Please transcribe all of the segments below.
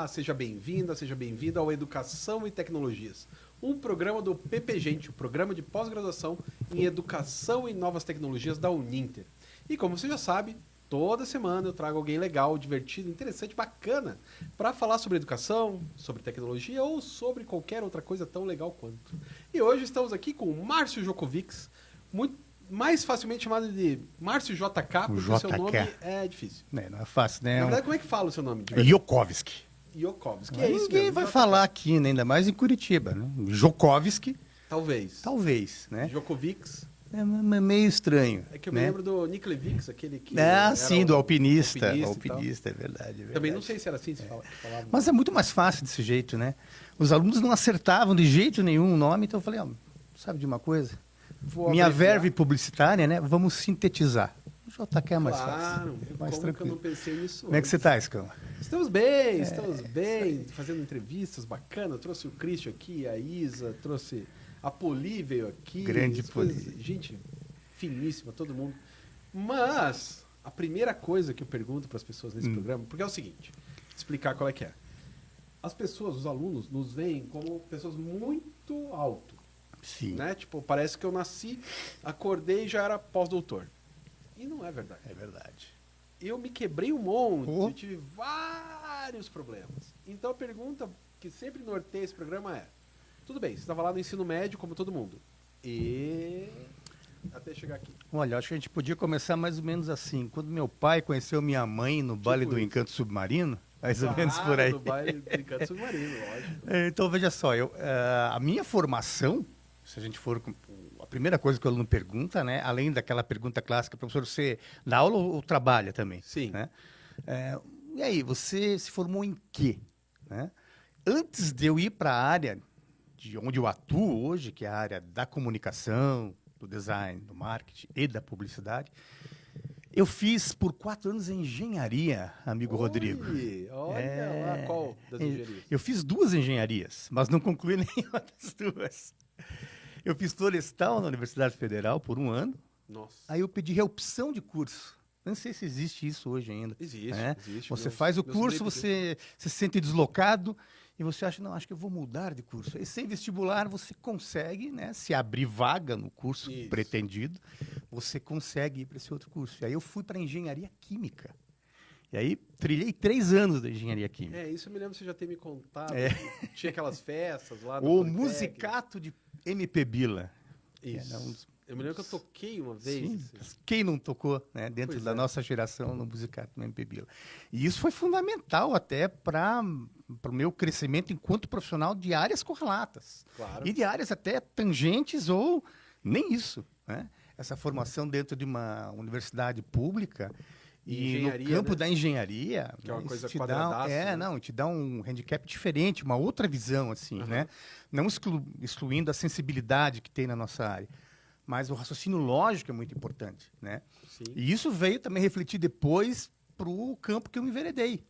seja bem-vinda, seja bem-vindo ao Educação e Tecnologias, um programa do PPGente, o programa de pós-graduação em Educação e Novas Tecnologias da Uninter. E como você já sabe, toda semana eu trago alguém legal, divertido, interessante, bacana, para falar sobre educação, sobre tecnologia ou sobre qualquer outra coisa tão legal quanto. E hoje estamos aqui com o Márcio Jokovics, mais facilmente chamado de Márcio JK, porque o seu nome é difícil. Não é fácil, né? Na verdade, como é que fala o seu nome? Jokovic. Jokovic. É ninguém vai falar aqui, né? Ainda mais em Curitiba, né? Jokovic. Talvez, né? Jokovics. É meio estranho. É que eu me lembro do Niklevics, aquele que... sim, do alpinista. Alpinista, é verdade. Também não sei se era assim se falava. Mas é muito mais fácil desse jeito, né? Os alunos não acertavam de jeito nenhum o nome, então eu falei, sabe de uma coisa? Minha verve publicitária, né? Vamos sintetizar. O JK é mais fácil. É mais como tranquilo. que eu não pensei nisso Como é que você está, Escão? Estamos bem, fazendo entrevistas bacanas. Trouxe o Christian aqui, a Isa, trouxe a Poli veio aqui. Grande Poli. Gente finíssima, todo mundo. Mas a primeira coisa que eu pergunto para as pessoas nesse programa, porque é o seguinte, explicar qual é que é. As pessoas, os alunos, nos veem como pessoas muito alto. Sim. Né? Tipo, parece que eu nasci, acordei e já era pós-doutor. E não é verdade. É verdade. Eu me quebrei um monte, eu tive vários problemas. Então a pergunta que sempre norteia esse programa é: tudo bem, você estava lá no ensino médio como todo mundo. E até chegar aqui. Olha, acho que a gente podia começar mais ou menos assim. Quando meu pai conheceu minha mãe no baile do Encanto Submarino, mais ou menos por aí. No baile do Encanto Submarino, lógico. Então, veja só, a minha formação, se a gente for... A primeira coisa que o aluno pergunta, né? Além daquela pergunta clássica, professor, você dá aula ou trabalha também? Sim. Né? E aí, você se formou em quê? Né? Antes de eu ir para a área de onde eu atuo hoje, que é a área da comunicação, do design, do marketing e da publicidade, eu fiz por 4 anos engenharia, amigo Rodrigo. Olha lá, qual das engenharias? Eu fiz 2 engenharias, mas não concluí nenhuma das 2. Eu fiz florestal na Universidade Federal por 1 ano. Nossa. Aí eu pedi reopção de curso. Não sei se existe isso hoje ainda. Existe. Você faz o curso, você se sente deslocado e você acha, não, acho que eu vou mudar de curso. E sem vestibular você consegue, né, se abrir vaga no curso pretendido, você consegue ir para esse outro curso. E aí eu fui para engenharia química. E aí trilhei 3 anos da engenharia química. Isso eu me lembro de você já ter me contado. Tinha aquelas festas lá no O musicato de MP Bila. Isso. Eu me lembro que eu toquei uma vez. Sim, quem não tocou, né, dentro da nossa geração no musicato do MP Bila. E isso foi fundamental até para o meu crescimento enquanto profissional de áreas correlatas. Claro. E de áreas até tangentes ou nem isso. Né? Essa formação dentro de uma universidade pública e no campo da engenharia, que é uma coisa te quadradaça, dá um handicap diferente, uma outra visão, assim, né? Não excluindo a sensibilidade que tem na nossa área, mas o raciocínio lógico é muito importante, né? Sim. E isso veio também refletir depois para o campo que eu me enveredei,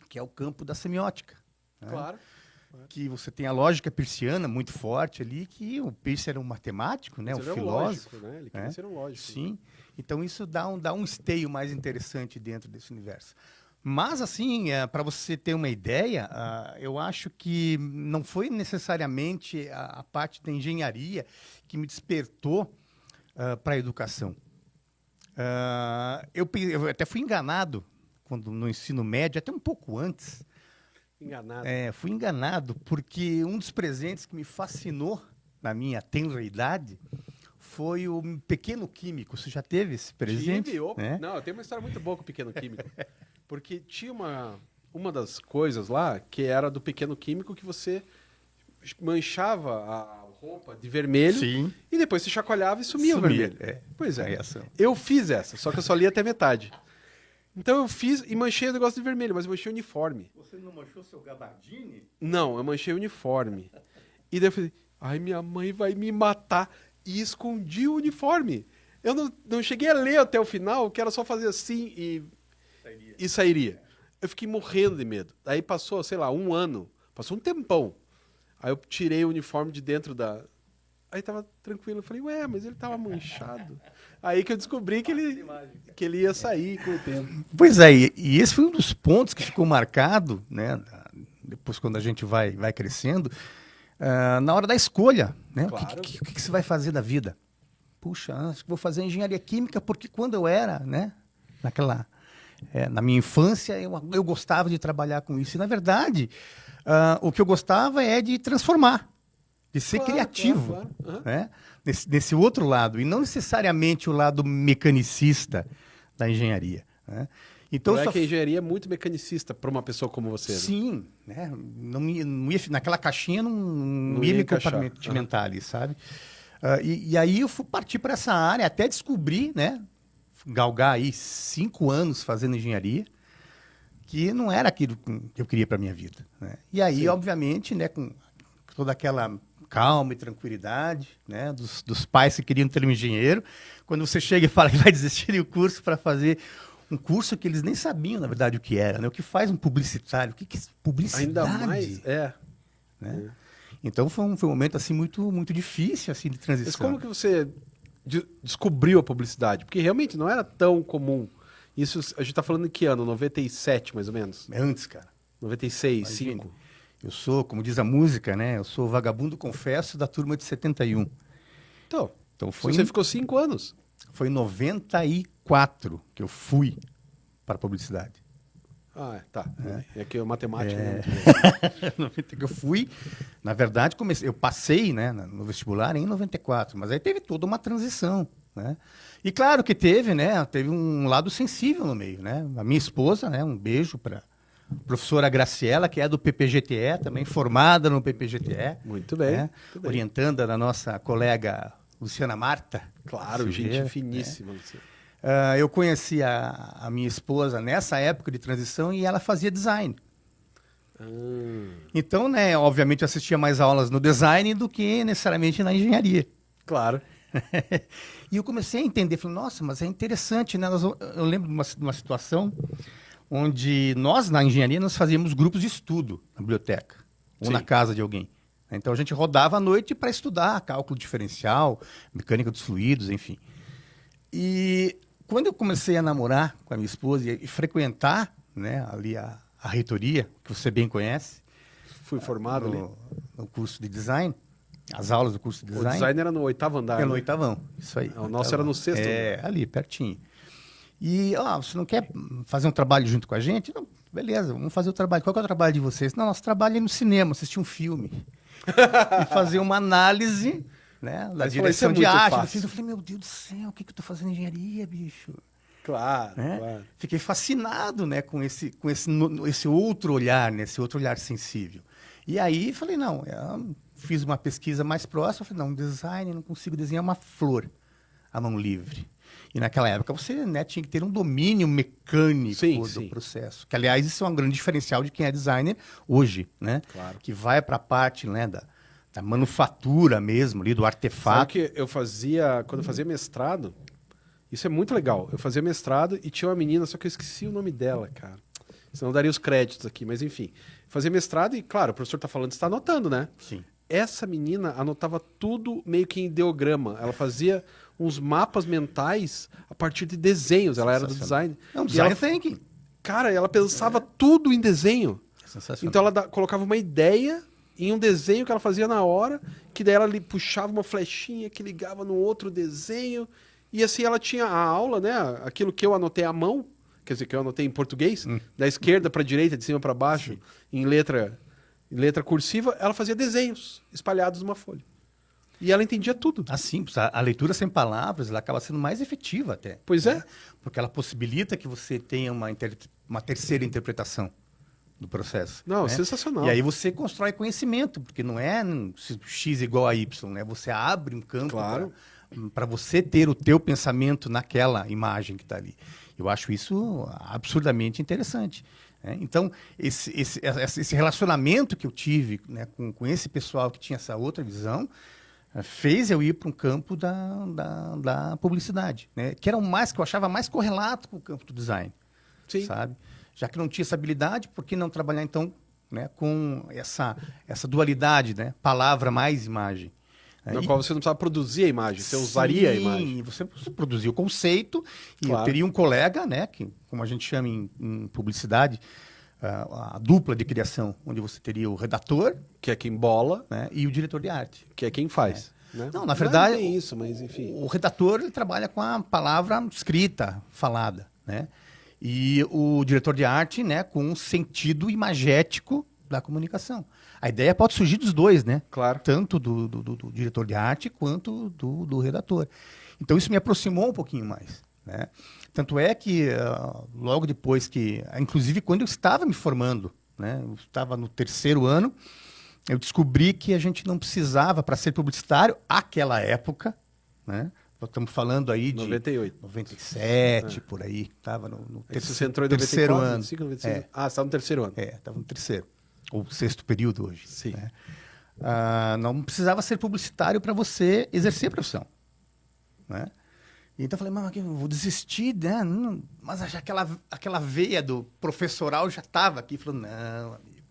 que é o campo da semiótica. Né? Claro. Que você tem a lógica peirciana muito forte ali, que o Peirce era um matemático, né? Um filósofo. Lógico, né? Ele queria ser um lógico. Sim. Então, isso dá um esteio mais interessante dentro desse universo. Mas, assim, para você ter uma ideia, eu acho que não foi necessariamente a parte da engenharia que me despertou para a educação. Eu até fui enganado quando no ensino médio, até um pouco antes. Enganado. Fui enganado porque um dos presentes que me fascinou na minha tenra idade foi o Pequeno Químico. Você já teve esse presente? Tive. Não, eu tenho uma história muito boa com o Pequeno Químico. Porque tinha uma das coisas lá que era do Pequeno Químico que você manchava a roupa de vermelho. Sim. E depois você chacoalhava e sumia o vermelho. Pois é. Eu fiz essa, só que eu só li até metade. Então eu fiz e manchei o negócio de vermelho, mas eu manchei o uniforme. Você não manchou seu gabardine? Não, eu manchei o uniforme. E daí eu falei, ai, minha mãe vai me matar. E escondi o uniforme. Eu não cheguei a ler até o final, que era só fazer assim e sairia. Eu fiquei morrendo de medo. Aí passou, sei lá, 1 ano. Passou um tempão. Aí eu tirei o uniforme de dentro da... Aí tava tranquilo. Eu falei, ué, mas ele tava manchado. Aí que eu descobri que ele ia sair com o tempo. Pois é, e esse foi um dos pontos que ficou marcado, né? Depois, quando a gente vai crescendo, na hora da escolha, né? Claro. O que você vai fazer da vida? Puxa, acho que vou fazer engenharia química porque quando eu era, né? Na minha infância, eu gostava de trabalhar com isso. E, na verdade, o que eu gostava é de transformar, de ser criativo, claro. Uhum. né? Nesse outro lado, e não necessariamente o lado mecanicista da engenharia, né? Então, Que a engenharia é muito mecanicista para uma pessoa como você. Né? Sim, né? Não ia, naquela caixinha não ia me encaixar. compartimentar ali, sabe? E aí eu fui partir para essa área até descobrir, né? Galgar aí 5 anos fazendo engenharia, que não era aquilo que eu queria para minha vida, né? E aí, Sim. obviamente, né, com toda aquela calma e tranquilidade, né, dos pais que queriam ter um engenheiro, quando você chega e fala que vai desistir do curso para fazer um curso que eles nem sabiam, na verdade, o que era, né? O que faz um publicitário? O que é publicidade? Ainda mais, né? Então foi um momento assim muito muito difícil assim de transição. Mas como que você descobriu a publicidade? Porque realmente não era tão comum. Isso a gente tá falando em que ano? 97, mais ou menos? É antes, cara. 96, Imagine. 5. Eu sou, como diz a música, né? Eu sou vagabundo confesso da turma de 71. Então Foi você ficou 5 anos. Foi em 94 que eu fui para a publicidade. Tá. É que a matemática... Que eu fui, na verdade, eu passei, né, no vestibular em 94, mas aí teve toda uma transição, né? E claro que teve, né, teve um lado sensível no meio, né? A minha esposa, né, um beijo para a professora Graciela, que é do PPGTE, também formada no PPGTE. Muito bem. Né, muito bem. orientanda da nossa colega Luciana Marta. Claro, gente finíssima. Né? Eu conheci a minha esposa nessa época de transição e ela fazia design. Então, né, obviamente eu assistia mais aulas no design do que necessariamente na engenharia. Claro. E eu comecei a entender, falei, nossa, mas é interessante, né? Eu lembro de uma situação onde nós, na engenharia, nós fazíamos grupos de estudo na biblioteca ou na casa de alguém. Então a gente rodava à noite para estudar cálculo diferencial, mecânica dos fluidos, enfim. E quando eu comecei a namorar com a minha esposa e frequentar, né, ali a reitoria, que você bem conhece. Fui formado no curso de design, as aulas do curso de design. O design era no 8º andar. É no 8º, isso aí. O nosso era no 6º. Ali, pertinho. E, você não quer fazer um trabalho junto com a gente? Não, beleza, vamos fazer o trabalho. Qual que é o trabalho de vocês? Não, nosso trabalho é no cinema, assistir um filme. E fazer uma análise, né, da direção de arte do filme. Eu falei, meu Deus do céu, o que eu estou fazendo em engenharia, bicho? Claro, né? claro. Fiquei fascinado, né, com esse outro olhar, né, esse outro olhar sensível. E aí falei, não, eu fiz uma pesquisa mais próxima, falei, não, design, não consigo desenhar uma flor à mão livre. E naquela época você, né, tinha que ter um domínio mecânico do processo. Que, aliás, isso é um grande diferencial de quem é designer hoje, né? Claro. Que vai para a parte, né, da manufatura mesmo, ali, do artefato. Sabe que eu fazia, quando eu fazia mestrado, isso é muito legal. Eu fazia mestrado e tinha uma menina, só que eu esqueci o nome dela, cara. Senão eu daria os créditos aqui, mas enfim. Fazia mestrado e, claro, o professor está falando, você está anotando, né? Sim. Essa menina anotava tudo meio que em ideograma. Ela fazia uns mapas mentais a partir de desenhos. Ela era do design. Não, design thinking. Cara, ela pensava tudo em desenho. Sensacional. Então ela colocava uma ideia em um desenho que ela fazia na hora, que daí ela puxava uma flechinha que ligava no outro desenho. E assim ela tinha a aula, né? Aquilo que eu anotei à mão, quer dizer, que eu anotei em português, da esquerda para a direita, de cima para baixo, em letra cursiva, ela fazia desenhos espalhados numa folha. E ela entendia tudo. Assim, a leitura sem palavras, ela acaba sendo mais efetiva até. Pois né? é. Porque ela possibilita que você tenha uma terceira interpretação do processo. Não, né? sensacional. E aí você constrói conhecimento, porque não é X igual a Y, né? Você abre um campo Claro. para você ter o teu pensamento naquela imagem que está ali. Eu acho isso absurdamente interessante. Né? Então, esse relacionamento que eu tive, né, com esse pessoal que tinha essa outra visão, fez eu ir para um campo da publicidade, né? Que era que eu achava mais correlato com o campo do design. Sim. Sabe? Já que não tinha essa habilidade, por que não trabalhar então, né, com essa dualidade, né? Palavra mais imagem? No qual você não precisava produzir a imagem, você usaria a imagem. Sim, você produzia o conceito e Claro. eu teria um colega, né, que, como a gente chama em publicidade, a dupla de criação, onde você teria o redator, Que é quem bola, né, e o diretor de arte. que é quem faz. Né? Não, na verdade, Não tem isso, mas enfim. o redator ele trabalha com a palavra escrita, falada, né? E o diretor de arte, né, com um sentido imagético da comunicação. A ideia pode surgir dos dois, né? Claro. Tanto do diretor de arte quanto do redator. Então isso me aproximou um pouquinho mais, né? Tanto é que logo depois que, inclusive quando eu estava me formando, né, eu estava no 3º ano, eu descobri que a gente não precisava, para ser publicitário, àquela época, né? Nós estamos falando aí de 98. 97, por aí. Estava no Você entrou em 3º 94, ano. 95, 96? Ah, você estava no 3º ano. Estava no 3º, ou 6º período hoje. Sim. Né? Não precisava ser publicitário para você exercer a profissão. Né? Então eu falei, mas eu vou desistir, né? Mas já aquela veia do professoral já estava aqui. Falou, não, amigo,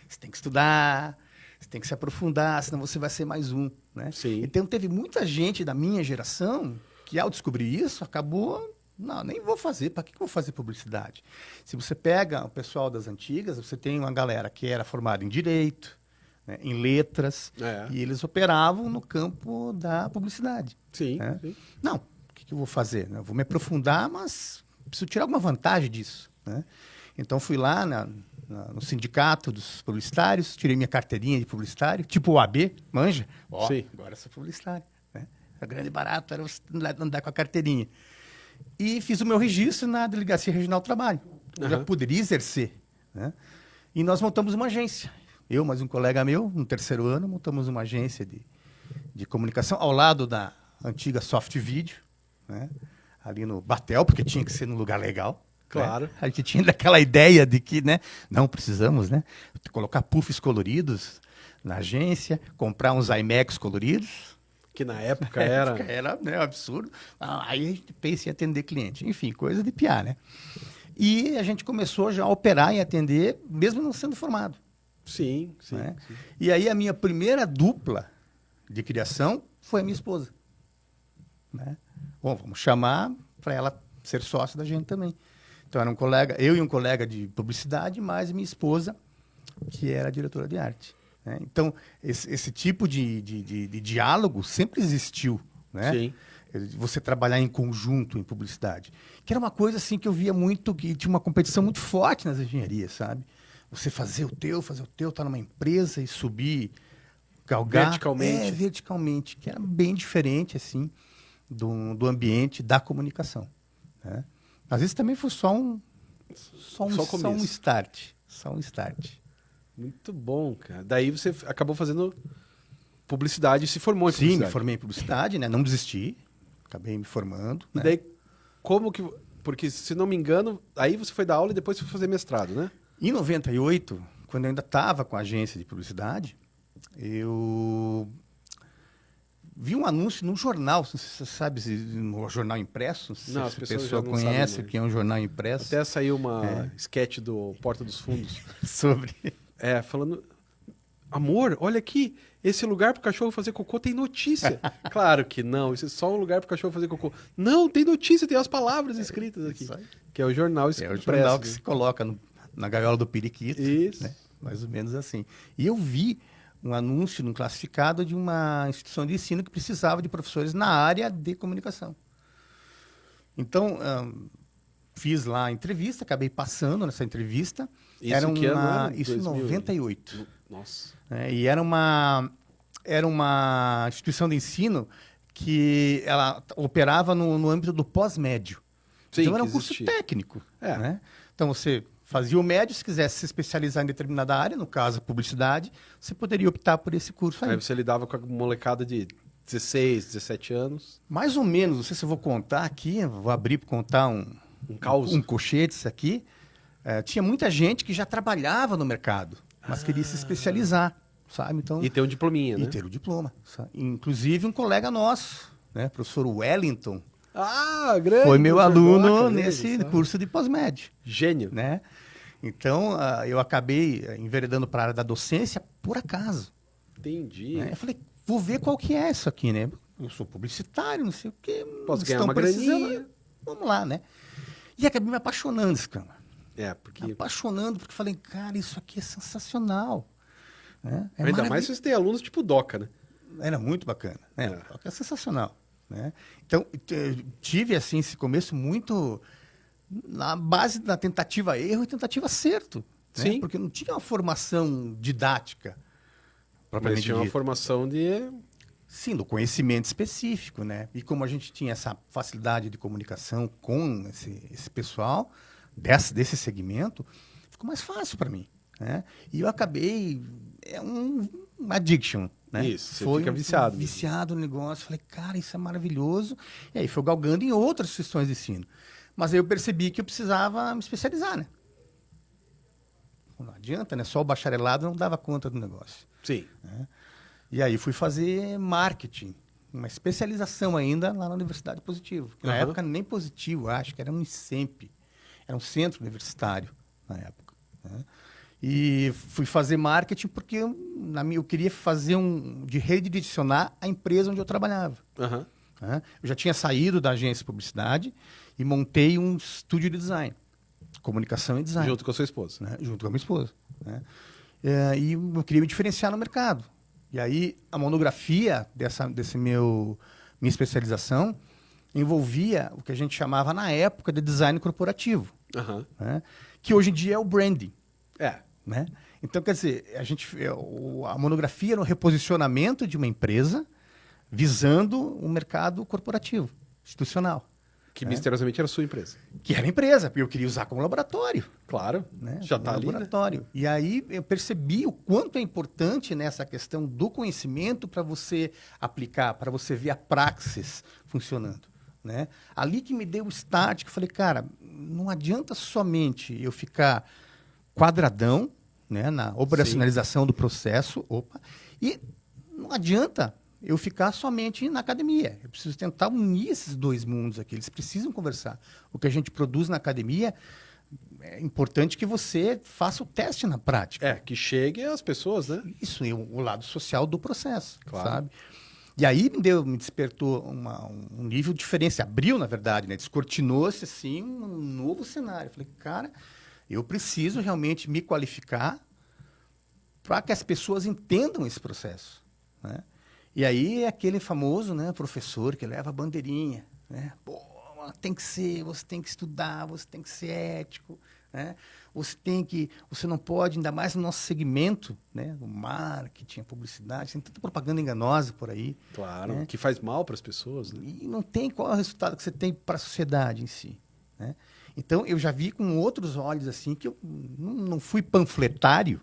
você tem que estudar, você tem que se aprofundar, senão você vai ser mais um. Né? Sim. Então teve muita gente da minha geração que, ao descobrir isso, acabou... Não, nem vou fazer. Para que eu vou fazer publicidade? Se você pega o pessoal das antigas, você tem uma galera que era formada em Direito, né, em Letras, e eles operavam no campo da publicidade. Sim, né? sim. Não, o que eu vou fazer? Eu vou me aprofundar, mas preciso tirar alguma vantagem disso. Né? Então, fui lá no sindicato dos publicitários, tirei minha carteirinha de publicitário, tipo o AB, manja? Sim. Agora eu sou publicitário. Né? O grande barato era você andar com a carteirinha. E fiz o meu registro na Delegacia Regional do Trabalho. Eu já poderia exercer. Né? E nós montamos uma agência. Eu, mais um colega meu, no 3º ano, montamos uma agência de comunicação ao lado da antiga Soft Video, né? Ali no Batel, porque tinha que ser num lugar legal. Claro. Né? A gente tinha daquela ideia de que, né, não precisamos, né, colocar puffs coloridos na agência, comprar uns IMAX coloridos. Que na época era... Era, né, um absurdo. Aí a gente pensa em atender cliente. Enfim, coisa de piar, né? E a gente começou já a operar e atender, mesmo não sendo formado. Sim, sim, Né? sim. E aí a minha primeira dupla de criação foi a minha esposa. Né? Bom, vamos chamar para ela ser sócia da gente também. Então era um colega, eu e um colega de publicidade, mais a minha esposa, que era diretora de arte. Né? Então, esse tipo de diálogo sempre existiu. Né? Sim. Você trabalhar em conjunto em publicidade. Que era uma coisa assim que eu via muito, que tinha uma competição muito forte nas engenharias, sabe? Você fazer o teu, estar numa empresa e subir, galgar. Verticalmente. Verticalmente, que era bem diferente, assim, do ambiente da comunicação. Né? Às vezes também foi só um start. Só um start. Muito bom, cara. Daí você acabou fazendo publicidade e se formou em publicidade. Sim, me formei em publicidade, né? Não desisti. Acabei me formando. E né? daí, como que... Porque, se não me engano, aí você foi dar aula e depois foi fazer mestrado, né? Em 98, quando eu ainda estava com a agência de publicidade, eu vi um anúncio num jornal. Não sei se você sabe, no jornal impresso. Não, se as a pessoas pessoa já não conhece sabem o que é um jornal impresso. Até saiu uma sketch do Porta dos Fundos. Sobre... Falando... Amor, olha aqui, esse lugar pro cachorro fazer cocô tem notícia. Claro que não, isso é só um lugar pro cachorro fazer cocô. Não, tem notícia, tem as palavras escritas aqui. Que é o jornal É o impresso, jornal que né? se coloca na gaiola do periquito. Isso. Né? Mais ou menos assim. E eu vi um anúncio num classificado de uma instituição de ensino que precisava de professores na área de comunicação. Então, fiz lá a entrevista, acabei passando nessa entrevista. Isso era que ano era? Isso em 2000. 98. Nossa. E era uma instituição de ensino que ela operava no âmbito do pós-médio. Sim, Então era um que curso existia. técnico. É. Né? Então você fazia o médio, se quisesse se especializar em determinada área, no caso publicidade, você poderia optar por esse curso aí. Aí você lidava com a molecada de 16, 17 anos. Mais ou menos, não sei se eu vou contar aqui, vou abrir para contar um caos. Um cochetes aqui. Tinha muita gente que já trabalhava no mercado, mas queria se especializar, sabe? Então, E ter um diplominha, né? e ter o diploma. Sabe? Inclusive um colega nosso, né, professor Wellington, Ah, grande. foi meu professor aluno Doca, nesse mesmo, sabe? curso de pós-médio. Gênio. Né? Então, eu acabei enveredando para a área da docência por acaso. Entendi. Né? Eu falei, vou ver qual que é isso aqui, né? Eu sou publicitário, não sei o quê. Posso ganhar uma graninha. Vamos lá, né? E acabei me apaixonando, Scala. Porque... Me apaixonando, porque falei, cara, isso aqui é sensacional. Né? Ainda mais se você tem alunos tipo Doca, né? Era muito bacana. Né? É sensacional. Né? Então, tive assim esse começo muito na base da tentativa erro e tentativa acerto. Sim. Né? Porque não tinha uma formação didática. Mas tinha uma formação de... Sim, do conhecimento específico, né? E como a gente tinha essa facilidade de comunicação com esse pessoal desse segmento, ficou mais fácil para mim, né? E eu acabei... uma addiction, né? Isso, você fica viciado. Viciado no negócio. Falei, cara, isso é maravilhoso. E aí foi galgando em outras instituições de ensino. Mas aí eu percebi que eu precisava me especializar, né? Não adianta, né? Só o bacharelado não dava conta do negócio. Sim. Né? E aí fui fazer marketing, uma especialização ainda lá na Universidade Positivo. Na época nem Positivo, acho que era um ICEMP, era um centro universitário na época. Né? E fui fazer marketing porque eu queria fazer de redirecionar a empresa onde eu trabalhava. Né? Eu já tinha saído da agência de publicidade e montei um estúdio de design, comunicação e design. Junto com a sua esposa. Né? Junto com a minha esposa. Né? E eu queria me diferenciar no mercado. E aí, a monografia minha especialização envolvia o que a gente chamava, na época, de design corporativo. Né? Que hoje em dia é o branding. Né? Então, quer dizer, a monografia era o reposicionamento de uma empresa visando um mercado corporativo, institucional. Que misteriosamente era a sua empresa. Que era a empresa, porque eu queria usar como laboratório. Claro, né? Já está ali, laboratório. Né? E aí eu percebi o quanto é importante nessa questão do conhecimento para você aplicar, para você ver a praxis funcionando. Né? Ali que me deu o start, que eu falei, cara, não adianta somente eu ficar quadradão, né, na operacionalização do processo, e não adianta eu ficar somente na academia. Eu preciso tentar unir esses dois mundos aqui. Eles precisam conversar. O que a gente produz na academia, é importante que você faça o teste na prática. Que chegue às pessoas, né? Isso, e o lado social do processo, claro. Sabe? E aí me despertou um nível diferente. Abriu, na verdade, né? Descortinou-se, assim, um novo cenário. Falei, cara, eu preciso realmente me qualificar para que as pessoas entendam esse processo, né? E aí é aquele famoso, né, professor que leva a bandeirinha, né? Pô, tem que ser, você tem que estudar, você tem que ser ético, né? Você não pode, ainda mais no nosso segmento, né, o marketing, a publicidade, tem tanta propaganda enganosa por aí. Claro, né? Que faz mal para as pessoas, né? E não tem qual é o resultado que você tem para a sociedade em si, né? Então eu já vi com outros olhos assim que eu não fui panfletário,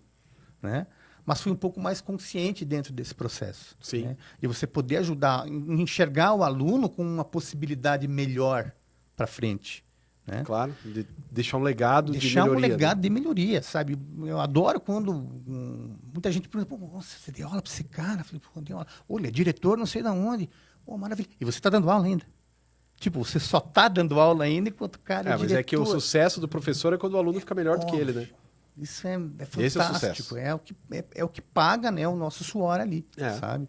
né? Mas fui um pouco mais consciente dentro desse processo. Sim. Né? De você poder ajudar, enxergar o aluno com uma possibilidade melhor para frente. Né? Claro, de deixar um legado de melhoria. Deixar um legado de melhoria, sabe? Eu adoro quando muita gente pergunta, você deu aula para esse cara? Eu falei, dei aula. Olha, diretor não sei de onde. Maravilha. E você está dando aula ainda. Tipo, você só está dando aula ainda enquanto o cara é diretor. Mas é que o sucesso do professor é quando o aluno fica melhor do que ele, né? Isso é fantástico. Esse é o sucesso. É o que paga, né, o nosso suor ali, sabe?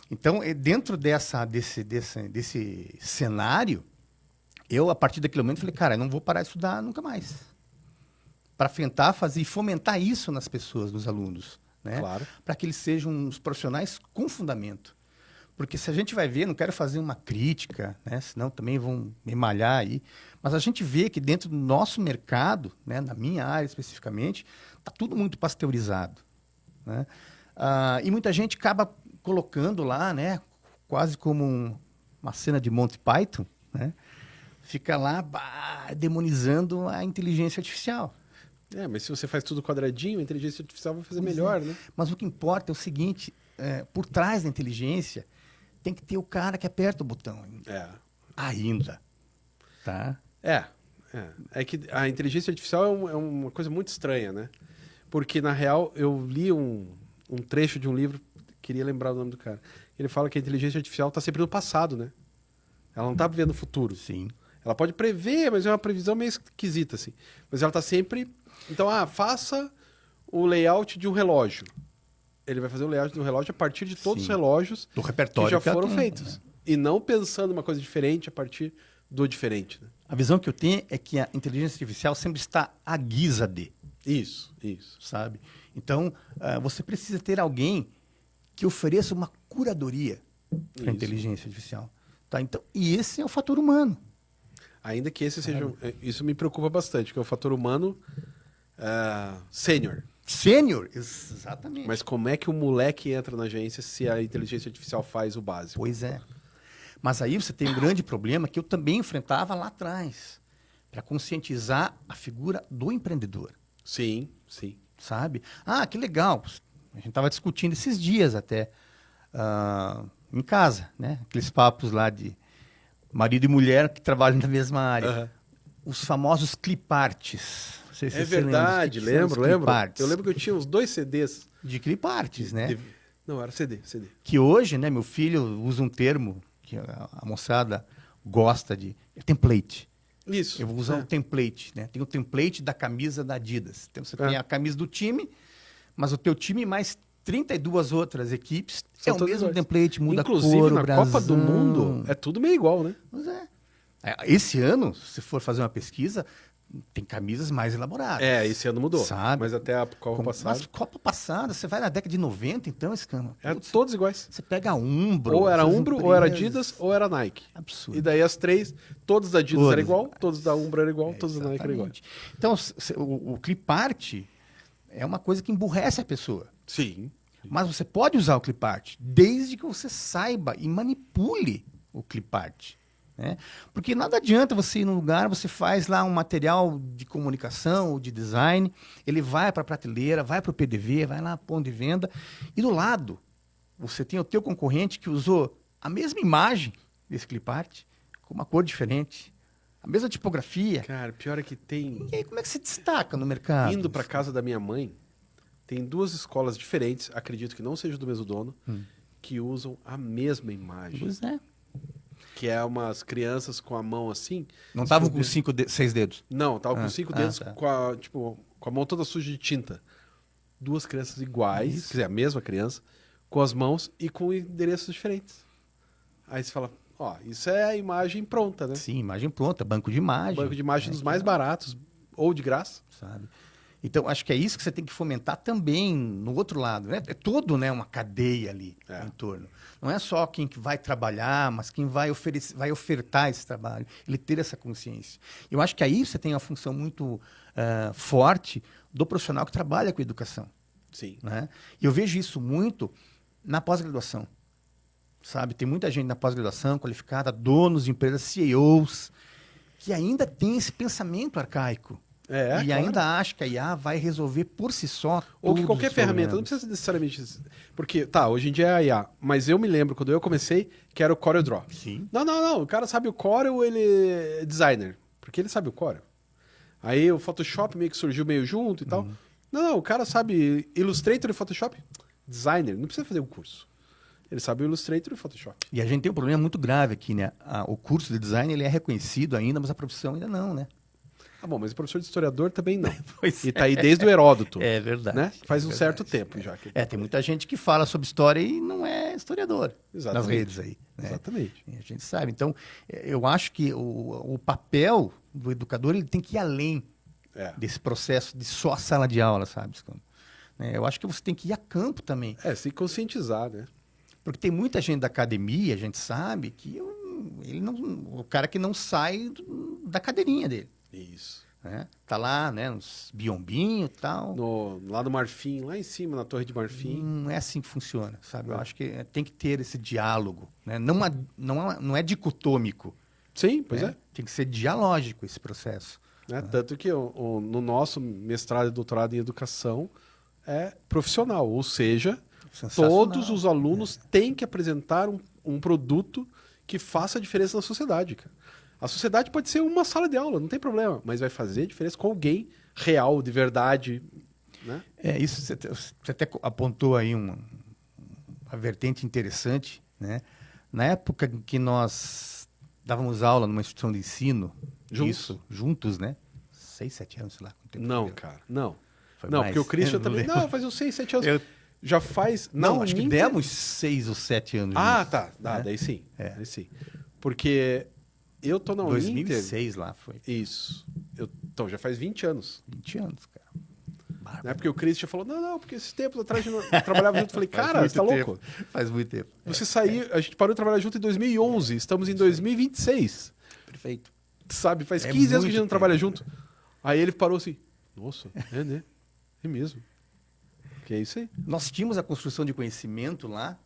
Então, dentro desse cenário, eu, a partir daquele momento, falei, cara, eu não vou parar de estudar nunca mais. Para tentar fazer e fomentar isso nas pessoas, nos alunos. Né? Claro. Para que eles sejam uns profissionais com fundamento. Porque se a gente vai ver, não quero fazer uma crítica, né? Senão também vão me malhar aí, mas a gente vê que dentro do nosso mercado, né, na minha área especificamente, está tudo muito pasteurizado. Né? E muita gente acaba colocando lá, né, quase como uma cena de Monty Python, né? Fica lá demonizando a inteligência artificial. Mas se você faz tudo quadradinho, a inteligência artificial vai fazer melhor, né? Mas o que importa é o seguinte, por trás da inteligência, tem que ter o cara que aperta o botão. Ainda. Tá? É que a inteligência artificial é uma coisa muito estranha, né? Porque, na real, eu li um trecho de um livro, queria lembrar o nome do cara. Ele fala que a inteligência artificial está sempre no passado, né? Ela não está vivendo o futuro. Sim. Ela pode prever, mas é uma previsão meio esquisita, assim. Mas ela está sempre... Então, faça o layout de um relógio. Ele vai fazer o layout do relógio a partir de todos os Sim. relógios Do repertório que já que ela foram tem, feitos. né? E não pensando uma coisa diferente a partir do diferente. Né? A visão que eu tenho é que a inteligência artificial sempre está à guisa de, Isso. sabe? Então, você precisa ter alguém que ofereça uma curadoria para a Isso. inteligência artificial. Tá? Então, e esse é o fator humano. Ainda que esse seja... Isso me preocupa bastante, que é o fator humano sênior. Sênior, exatamente. Mas como é que o moleque entra na agência se a inteligência artificial faz o básico? Pois é. Mas aí você tem um grande problema que eu também enfrentava lá atrás, para conscientizar a figura do empreendedor, Sim. sabe? Ah, que legal. A gente estava discutindo esses dias até em casa, né? Aqueles papos lá de marido e mulher que trabalham na mesma área. Aham. Os famosos cliparts. Não sei se É você lembra. verdade, O que são os lembro. cliparts? Eu lembro que eu tinha uns 2 CDs. De cliparts, né? Não, era CD. Que hoje, né, meu filho usa um termo que a moçada gosta de... É template. Isso. Eu vou usar um template, né? Tem o template da camisa da Adidas. Então, você tem a camisa do time, mas o teu time mais 32 outras equipes São é o todos mesmo iguais. template, muda Inclusive, a cor, na o brasão. Copa do Mundo, é tudo meio igual, né? Pois é. Esse ano, se for fazer uma pesquisa, tem camisas mais elaboradas. Esse ano mudou. Sabe? Mas até a Copa passada, Mas Copa passada, você vai na década de 90, então, esse cara... eram todos iguais. Você pega a Umbro... Ou era essas Umbro, ou era empresas. Adidas, ou era Nike. Absurdo. E daí as três, todos da Adidas Todas eram igual, iguais. todos da Umbro eram igual, todos da Nike eram igual. Exatamente. Então, o clipart é uma coisa que emburrece a pessoa. Sim. Mas você pode usar o clipart desde que você saiba e manipule o clipart. Né? Porque nada adianta você ir num lugar, você faz lá um material de comunicação ou de design, ele vai para a prateleira, vai para o PDV, vai lá para o ponto de venda, e do lado você tem o teu concorrente que usou a mesma imagem desse clipart, com uma cor diferente, a mesma tipografia. Cara, pior é que tem... E aí como é que se destaca no mercado? Indo pra casa da minha mãe, tem 2 escolas diferentes, acredito que não seja do mesmo dono, que usam a mesma imagem. Pois é. Que é umas crianças com a mão assim. Não estavam com 6 dedos. Não, tava com 5 dedos tá. com a mão toda suja de tinta. 2 crianças iguais, Isso. quer dizer, a mesma criança, com as mãos e com endereços diferentes. Aí você fala, isso é a imagem pronta, né? Sim, imagem pronta, banco de imagem. Banco de imagem dos mais baratos, ou de graça. Sabe? Então, acho que é isso que você tem que fomentar também no outro lado. Né? É todo, né, uma cadeia ali em torno. Não é só quem que vai trabalhar, mas quem vai ofertar esse trabalho. Ele ter essa consciência. Eu acho que aí você tem uma função muito forte do profissional que trabalha com educação. Sim. Né? E eu vejo isso muito na pós-graduação. Sabe? Tem muita gente na pós-graduação qualificada, donos de empresas, CEOs, que ainda tem esse pensamento arcaico. E claro. ainda acha que a IA vai resolver por si só. Ou que todos qualquer os ferramenta, não problemas. precisa necessariamente... Porque, hoje em dia é a IA, mas eu me lembro, quando eu comecei, que era o CorelDRAW. Sim. Não, o cara sabe o Corel, ele é designer, porque ele sabe o Corel. Aí o Photoshop meio que surgiu meio junto e tal. Não, o cara sabe Illustrator e Photoshop, designer, não precisa fazer um curso. Ele sabe o Illustrator e o Photoshop. E a gente tem um problema muito grave aqui, né? O curso de design ele é reconhecido ainda, mas a profissão ainda não, né? Bom, mas o professor de historiador também não. Pois E tá aí desde o Heródoto. É verdade. Né? Faz um verdade. certo tempo já. Tem muita gente que fala sobre história e não é historiador. Exatamente. Nas redes aí. Né? Exatamente. E a gente sabe. Então, eu acho que o papel do educador ele tem que ir além desse processo de só sala de aula, sabe? Eu acho que você tem que ir a campo também. Se conscientizar, né? Porque tem muita gente da academia, a gente sabe, que o cara que não sai da cadeirinha dele. Isso. Né? Tá lá, né, nos biombinhos e tal. Lá no Marfim, lá em cima, na Torre de Marfim. Não é assim que funciona, sabe? Eu acho que tem que ter esse diálogo. Né? Não é dicotômico. Sim, pois é. Tem que ser dialógico esse processo. Né? Tanto que no nosso mestrado e doutorado em educação é profissional, ou seja, todos os alunos têm que apresentar um produto que faça diferença na sociedade, cara. A sociedade pode ser uma sala de aula, não tem problema, mas vai fazer diferença com alguém real, de verdade. Né? Isso você até apontou aí uma vertente interessante. Né? Na época que nós dávamos aula numa instituição de ensino, juntos, né? 6, 7 anos, sei lá. Não, cara, não. Foi não, mais. porque o Christian também... Não, faz uns 6, 7 anos. Já faz... Não, acho que Uninter- demos 6 ou 7 anos. Ah, nisso, tá. né? Daí sim. É. Daí sim. Porque eu tô na Uninter... 2006 lá foi. Isso. Então, já faz 20 anos. 20 anos, cara. Né? Porque o Christian falou, não, porque esses tempos atrás a gente trabalhava junto. Eu falei, cara, você tá louco? Faz muito tempo. Você saiu... A gente parou de trabalhar junto em 2011. Estamos em 2026. Perfeito. Sabe? Faz É 15 anos que a muito gente não trabalha tempo. junto. Aí ele parou assim, nossa, é, né? É mesmo. Que é isso aí. Nós tínhamos a construção de conhecimento lá,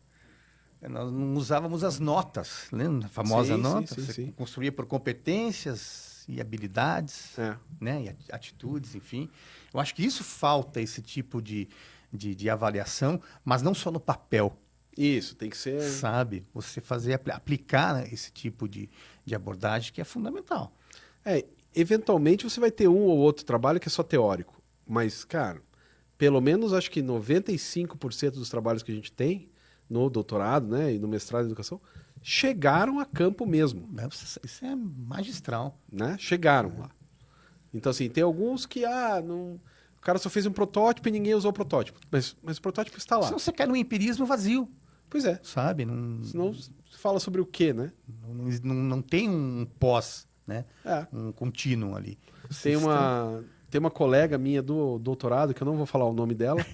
nós não usávamos as notas, lembra? A famosa Sim, nota. sim, Você sim. construía por competências e habilidades, É. né? E atitudes, enfim. Eu acho que isso falta, esse tipo de avaliação, mas não só no papel, Isso, tem que ser... sabe? Você fazer, aplicar, né, esse tipo de abordagem que é fundamental. Eventualmente você vai ter um ou outro trabalho que é só teórico. Mas, cara, pelo menos acho que 95% dos trabalhos que a gente tem no doutorado, né, e no mestrado em educação, chegaram a campo mesmo, Isso é magistral. né? Chegaram lá. Então, assim, tem alguns que, não... o cara só fez um protótipo e ninguém usou o protótipo. Mas o protótipo está lá. Senão você cai num empirismo vazio, Pois é. sabe? Senão se fala sobre o quê, né? Não tem um pós, né? É. Um contínuo ali. Tem uma colega minha do doutorado, que eu não vou falar o nome dela,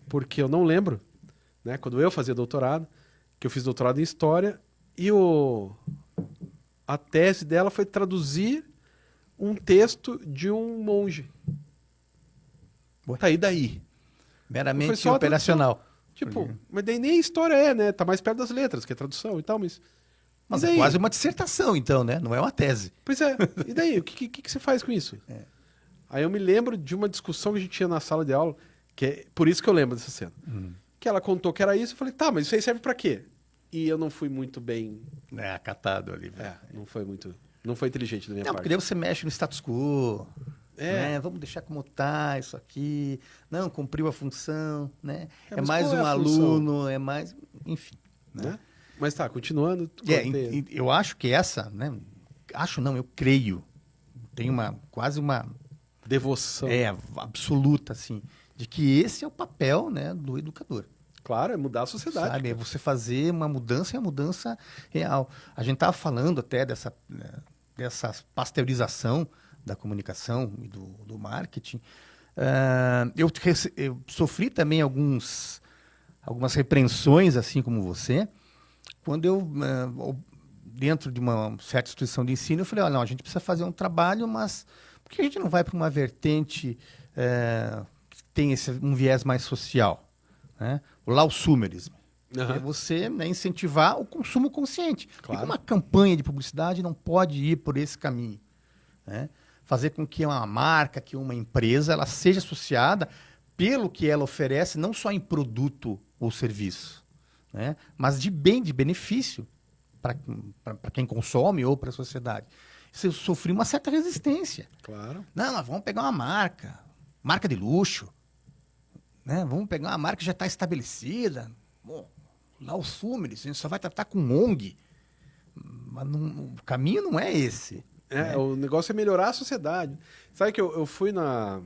porque eu não lembro, né? Quando eu fazia doutorado, que eu fiz doutorado em História, e a tese dela foi traduzir um texto de um monge. Ué? Tá, e daí? Foi Meramente só a operacional. Tipo, mas daí nem história é, né? Tá mais perto das letras, que é tradução e tal, mas... Mas e é daí? quase uma dissertação, então, né? Não é uma tese. Pois é, e daí? O que você faz com isso? É. Aí eu me lembro de uma discussão que a gente tinha na sala de aula, que é por isso que eu lembro dessa cena. Que ela contou que era isso, eu falei, tá, mas isso aí serve pra quê? E eu não fui muito bem... É, acatado ali. Não foi inteligente da minha Não, parte. porque daí você mexe no status quo. É. Né? Vamos deixar como tá isso aqui. Não, cumpriu a função, né? É, É mas mais qual é um a função? aluno, é mais... Enfim. Né? Mas tá, continuando. Eu acho que essa, né? Acho não, eu creio. Tem quase uma Devoção. absoluta, assim, de que esse é o papel, né, do educador. Claro, é mudar a sociedade. Sabe? É você fazer uma mudança e a mudança real. A gente estava falando até dessa pasteurização da comunicação e do marketing. Eu sofri também algumas repreensões, assim como você, quando dentro de uma certa instituição de ensino, eu falei, olha, não, a gente precisa fazer um trabalho, mas por que a gente não vai para uma vertente que tem um viés mais social? Né? O lausumerismo. Aham. É você, né, incentivar o consumo consciente. Claro. E uma campanha de publicidade não pode ir por esse caminho. Né? Fazer com que uma marca, que uma empresa, ela seja associada pelo que ela oferece, não só em produto ou serviço, né? Mas de benefício para quem consome ou para a sociedade. Isso eu sofri uma certa resistência. Claro. Não, nós vamos pegar uma marca de luxo, né? Vamos pegar uma marca que já está estabelecida. Bom, lá os Fúmeres, a gente só vai tratar com ONG. Mas o caminho não é esse. É, o negócio é melhorar a sociedade. Sabe que eu fui na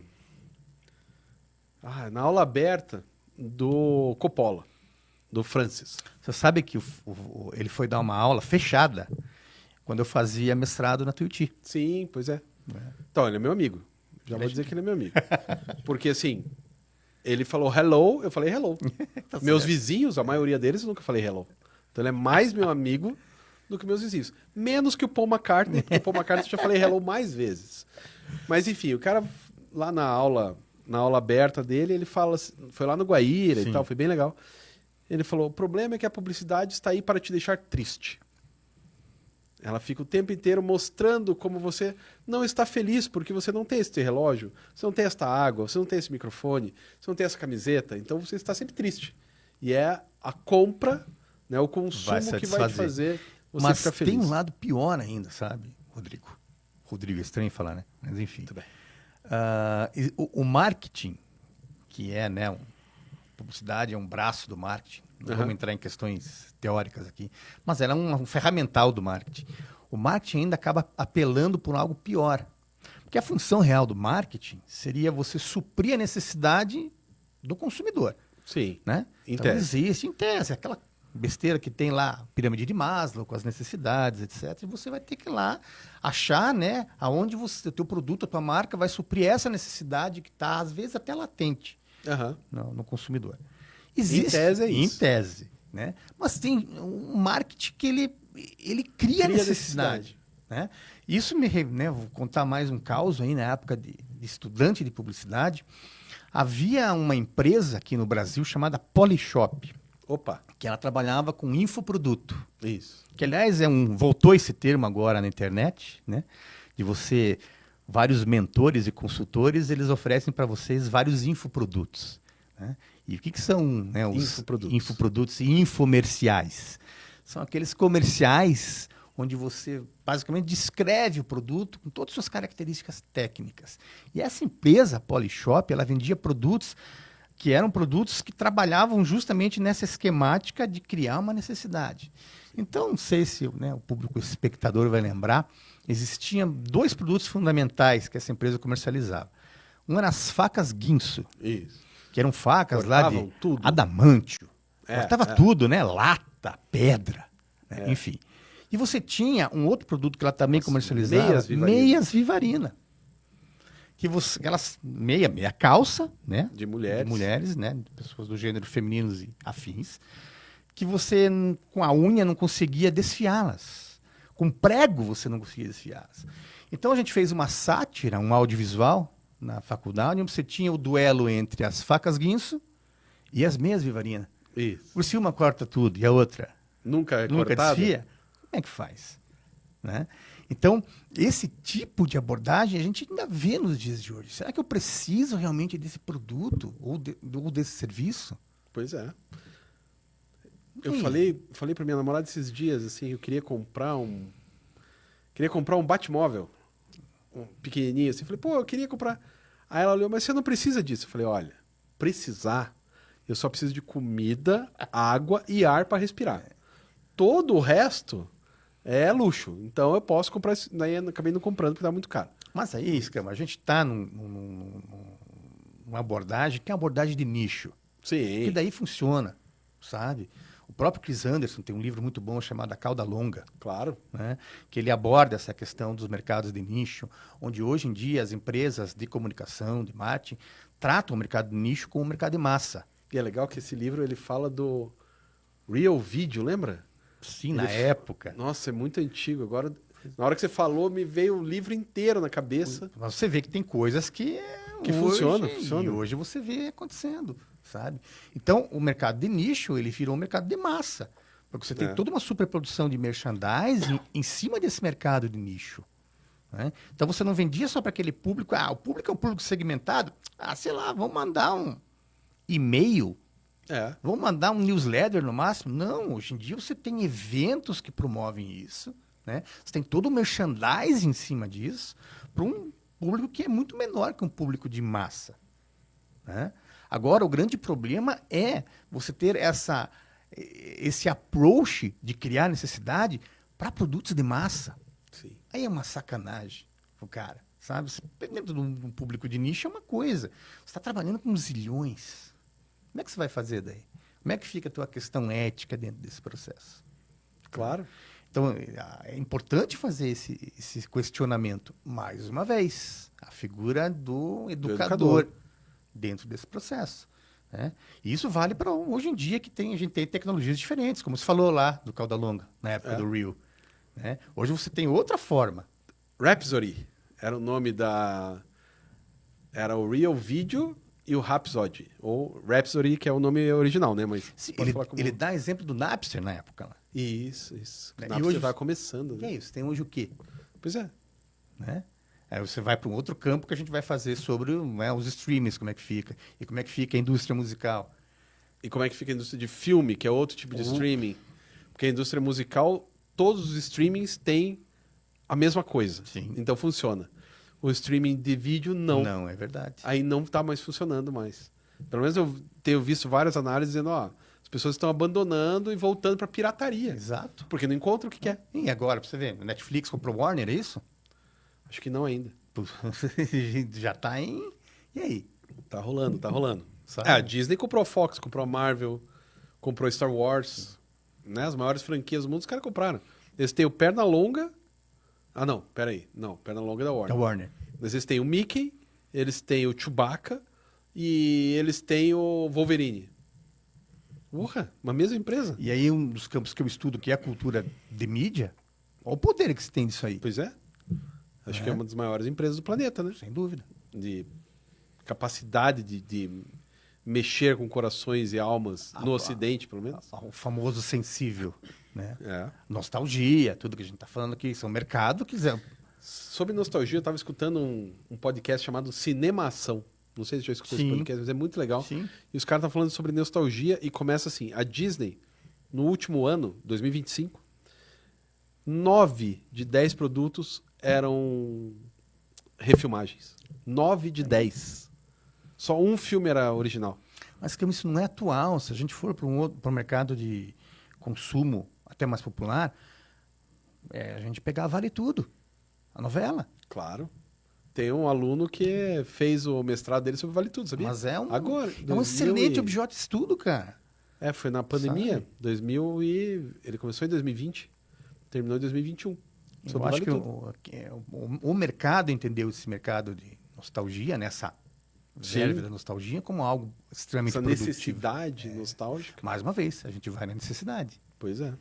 aula aberta do Coppola, do Francis. Você sabe que ele foi dar uma aula fechada quando eu fazia mestrado na Tuiuti. Sim, pois é. Então, ele é meu amigo. Já vou dizer que ele é meu amigo. Porque, assim, ele falou hello, eu falei hello. Tá Meus certo. vizinhos, a maioria deles, eu nunca falei hello. Então, ele é mais meu amigo do que meus vizinhos. Menos que o Paul McCartney, porque o Paul McCartney eu já falei hello mais vezes. Mas, enfim, o cara, lá na aula aberta dele, ele fala, foi lá no Guaíra Sim. e tal, foi bem legal. Ele falou, o problema é que a publicidade está aí para te deixar triste. Ela fica o tempo inteiro mostrando como você não está feliz porque você não tem esse relógio, você não tem esta água, você não tem esse microfone, você não tem essa camiseta, então você está sempre triste. E é a compra, né, o consumo que vai te fazer você Mas ficar feliz. tem um lado pior ainda, sabe, Rodrigo? Rodrigo é estranho falar, né? Mas enfim. Muito bem. O marketing, que é, né, publicidade é um braço do marketing. Não vamos entrar em questões teóricas aqui, mas ela é um ferramental do marketing. O marketing ainda acaba apelando por algo pior. Porque a função real do marketing seria você suprir a necessidade do consumidor. Sim, né? em Então tese. existe, em tese, aquela besteira que tem lá, pirâmide de Maslow, com as necessidades, etc. E você vai ter que ir lá achar, né, aonde o teu produto, a tua marca vai suprir essa necessidade que está, às vezes, até latente Aham. no consumidor. Em tese é Em isso. tese, né? Mas tem um marketing que ele cria necessidade. Né? Isso né, vou contar mais um caso aí na época de estudante de publicidade. Havia uma empresa aqui no Brasil chamada Polishop, Opa, que ela trabalhava com infoproduto. isso. Que, aliás, voltou esse termo agora na internet, né? De você, vários mentores e consultores, eles oferecem para vocês vários infoprodutos. Né? E o que são, né, os infoprodutos e infomerciais? São aqueles comerciais onde você basicamente descreve o produto com todas as suas características técnicas. E essa empresa, a Polishop, ela vendia produtos que eram produtos que trabalhavam justamente nessa esquemática de criar uma necessidade. Então, não sei se, né, o público espectador vai lembrar, existiam 2 produtos fundamentais que essa empresa comercializava. Um eram as facas Guinso, Isso. que eram facas Cortavam lá de tudo. adamantio. É, Cortava tudo, né? Lata, pedra, né? Enfim. E você tinha um outro produto que ela também comercializava, meias Vivarina. Que você, aquelas meia calça, né? De mulheres. De mulheres, né? Pessoas do gênero femininos e afins. Que você, com a unha, não conseguia desfiá-las. Com prego, você não conseguia desfiá-las. Então, a gente fez uma sátira, um audiovisual, na faculdade, onde você tinha o duelo entre as facas Guinso e as meias Vivarina. Isso. Por se uma corta tudo e a outra Nunca nunca cortada? desfia, como é que faz? Né? Então, esse tipo de abordagem a gente ainda vê nos dias de hoje. Será que eu preciso realmente desse produto ou desse serviço? Pois é. Eu falei pra minha namorada esses dias, assim, eu queria comprar um Batmóvel, um pequenininho, assim. Falei, pô, eu queria comprar. Aí ela olhou, mas você não precisa disso. Eu falei, olha, precisar, eu só preciso de comida, água e ar para respirar. Todo o resto é luxo. Então eu posso comprar isso. Daí eu acabei não comprando porque tá muito caro. Mas aí, Scama, a gente está numa abordagem que é uma abordagem de nicho. Sim. Que daí funciona, sabe? O próprio Chris Anderson tem um livro muito bom chamado A Cauda Longa. Claro. Né? Que ele aborda essa questão dos mercados de nicho, onde hoje em dia as empresas de comunicação, de marketing, tratam o mercado de nicho como um mercado de massa. E é legal que esse livro ele fala do Real Video, lembra? Sim, na época. Nossa, é muito antigo. Agora, na hora que você falou, me veio o livro inteiro na cabeça. Mas você vê que tem coisas que funciona. E hoje você vê acontecendo, sabe? Então, o mercado de nicho, ele virou um mercado de massa. Porque você tem toda uma superprodução de merchandising em cima desse mercado de nicho. Né? Então, você não vendia só para aquele público. O público é um público segmentado. Sei lá, vamos mandar um e-mail. Vamos mandar um newsletter no máximo? Não, hoje em dia você tem eventos que promovem isso. Né? Você tem todo o merchandising em cima disso para um público que é muito menor que um público de massa. Né? Agora, o grande problema é você ter esse approach de criar necessidade para produtos de massa. Sim. Aí é uma sacanagem o cara, sabe? Dentro de um público de nicho é uma coisa. Você está trabalhando com zilhões. Como é que você vai fazer daí? Como é que fica a tua questão ética dentro desse processo? Claro. Então, é importante fazer esse questionamento. Mais uma vez, a figura do educador dentro desse processo. Né? E isso vale para hoje em dia que a gente tem tecnologias diferentes, como você falou lá do Cauda Longa, na época do Reel. Né? Hoje você tem outra forma. Rhapsody era o nome da... Era o Real Video e o Rhapsody. Ou Rhapsody, que é o nome original, né? Mas sim, ele dá exemplo do Napster na época. Lá. Isso. O E Napster hoje estava começando. Né? É isso, tem hoje o quê? Pois é. Né? Aí você vai para um outro campo que a gente vai fazer sobre os streamings, como é que fica. E como é que fica a indústria musical. E como é que fica a indústria de filme, que é outro tipo de streaming. Porque a indústria musical, todos os streamings têm a mesma coisa. Sim. Então funciona. O streaming de vídeo, não. Não, é verdade. Aí não está mais funcionando mais. Pelo menos eu tenho visto várias análises dizendo, as pessoas estão abandonando e voltando para pirataria. Exato. Porque não encontram o que quer. E agora, para você ver, Netflix comprou Warner, é isso? Acho que não ainda. Já está em... E aí? Tá rolando. sabe? A Disney comprou a Fox, comprou a Marvel, comprou Star Wars, né? As maiores franquias do mundo, os caras compraram. Eles têm o Pernalonga... Ah, não, peraí. Não, Pernalonga é da Warner. Da Warner. Mas eles têm o Mickey, eles têm o Chewbacca e eles têm o Wolverine. Porra, uma mesma empresa. E aí, um dos campos que eu estudo, que é a cultura de mídia, olha o poder que se tem disso aí. Pois é. Acho que é uma das maiores empresas do planeta, né? Sem dúvida. De capacidade de mexer com corações e almas no Ocidente, pelo menos. O famoso sensível, né? É. Nostalgia, tudo que a gente está falando aqui, isso é um mercado que... Sobre nostalgia, eu estava escutando um podcast chamado Cinemação. Não sei se já escutou esse podcast, mas é muito legal. Sim. E os caras estão falando sobre nostalgia e começa assim, a Disney, no último ano, 2025, 9 de 10 produtos eram refilmagens. 9 de 10. Só um filme era original. Mas que isso não é atual. Se a gente for para um mercado de consumo até mais popular, a gente pegar Vale Tudo, a novela. Claro. Tem um aluno que fez o mestrado dele sobre Vale Tudo, sabia? Mas é um, Agora, é um excelente objeto de estudo, cara. Foi na pandemia, Sabe? 2000 e... Ele começou em 2020, terminou em 2021. Eu acho que o mercado entendeu esse mercado de nostalgia, nessa verve da nostalgia, como algo extremamente produtivo. Necessidade nostálgica. Mais uma vez, a gente vai na necessidade. Pois é.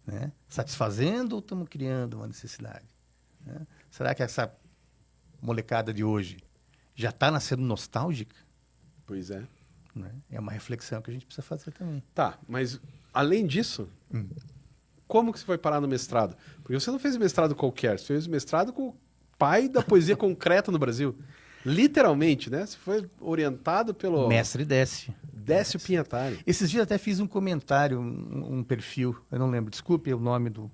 Né? Satisfazendo ou estamos criando uma necessidade? Né? Será que essa molecada de hoje já está nascendo nostálgica? Pois é. Né? É uma reflexão que a gente precisa fazer também. Tá, mas além disso, como que você foi parar no mestrado? Porque você não fez mestrado qualquer, você fez mestrado com o pai da poesia concreta no Brasil. Literalmente, né? Você foi orientado pelo... Mestre Décio Pinhatari. Esses dias até fiz um comentário, um perfil, eu não lembro, desculpe o nome do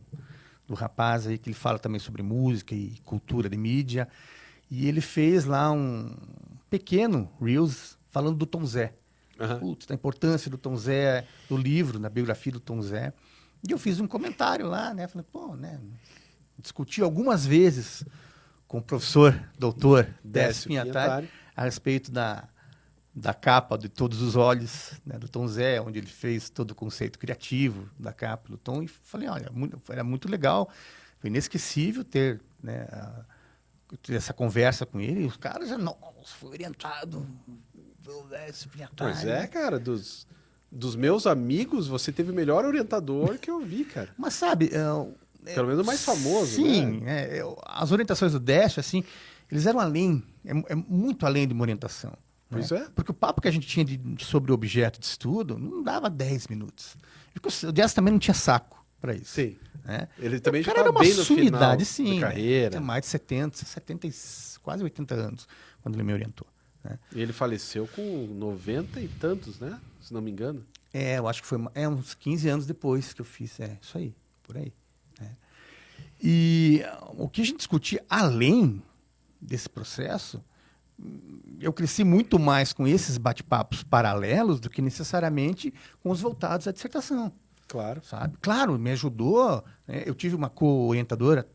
rapaz aí, que ele fala também sobre música e cultura de mídia. E ele fez lá um pequeno Reels falando do Tom Zé. Putz, da importância do Tom Zé, do livro, da biografia do Tom Zé. E eu fiz um comentário lá, né? Falei, pô, né? Discuti algumas vezes com o professor, doutor Décio Pinhatari, a respeito da capa de Todos os Olhos, né, do Tom Zé, onde ele fez todo o conceito criativo da capa do Tom. E falei, olha, era muito legal, foi inesquecível ter, né, ter essa conversa com ele. E os caras já, nossa, foi orientado pelo Décio Pinhatari. Pois é, cara, dos meus amigos, você teve o melhor orientador que eu vi, cara. Mas sabe... Pelo menos o mais famoso, sim, né? As orientações do Décio, assim, eles eram além, muito além de uma orientação. Pois né? é. Porque o papo que a gente tinha sobre o objeto de estudo não dava 10 minutos. O Décio também não tinha saco para isso. Sim. Né? Ele também já era estava uma bem no final sim, da carreira. Tinha mais de 70, quase 80 anos, quando ele me orientou. Né? E ele faleceu com 90 e tantos, né? Se não me engano. Eu acho que foi uns 15 anos depois que eu fiz. Isso aí, por aí. E o que a gente discutia além desse processo, eu cresci muito mais com esses bate-papos paralelos do que necessariamente com os voltados à dissertação. Claro. Sabe? Claro, me ajudou. Né? Eu tive uma co-orientadora,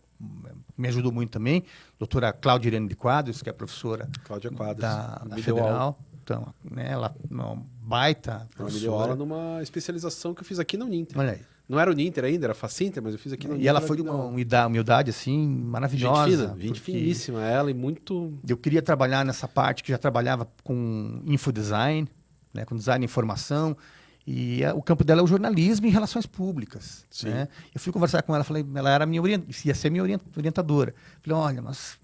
me ajudou muito também, doutora Cláudia Irene de Quadros, que é professora Cláudia Quadros, da Federal. Então, né, ela é uma baita professora. Ela me deu aula numa especialização que eu fiz aqui na Uninter. Olha aí. Não era Uninter ainda, era Facinter, mas eu fiz aqui na Uninter. E ela foi de uma humildade, assim, maravilhosa. Gente finíssima ela e muito... Eu queria trabalhar nessa parte que já trabalhava com infodesign, né, com design de informação, e o campo dela é o jornalismo e relações públicas. Né? Eu fui conversar com ela, falei, ela era ia ser minha orientadora. Falei, olha, mas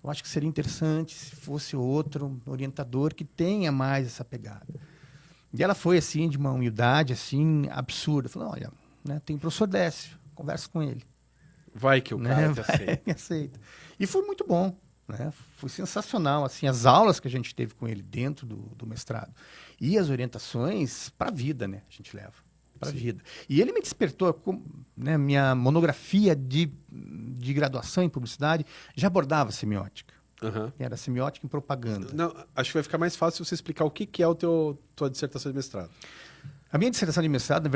eu acho que seria interessante se fosse outro orientador que tenha mais essa pegada. E ela foi, assim, de uma humildade, assim, absurda. Falei, olha... Né? Tem o professor Décio, conversa com ele. Vai que o cara te aceita. Me aceita. E foi muito bom. Né? Foi sensacional. Assim, as aulas que a gente teve com ele dentro do mestrado. E as orientações para a vida, né? A gente leva para a vida. E ele me despertou, né? Minha monografia de graduação em publicidade já abordava semiótica. Era semiótica em propaganda. Não, acho que vai ficar mais fácil você explicar o que é a tua dissertação de mestrado. A minha dissertação de mestrado,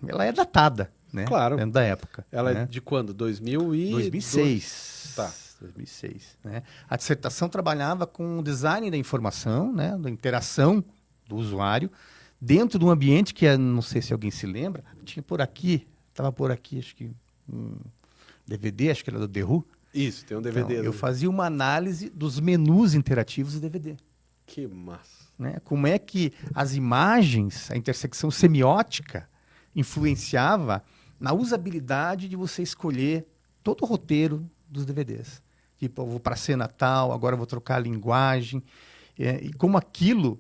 ela é datada, né? Claro. Dentro da época. Ela né? é de quando? 2006. Tá. 2006. Né? A dissertação trabalhava com o design da informação, né? Da interação do usuário, dentro de um ambiente que, não sei se alguém se lembra, tinha por aqui, estava por aqui, acho que um DVD, acho que era do The Who. Isso, tem um DVD. Então, eu fazia uma análise dos menus interativos do DVD. Que massa. Né? Como é que as imagens, a intersecção semiótica, influenciava na usabilidade de você escolher todo o roteiro dos DVDs. Tipo, eu vou para a cena tal, agora eu vou trocar a linguagem. E como aquilo,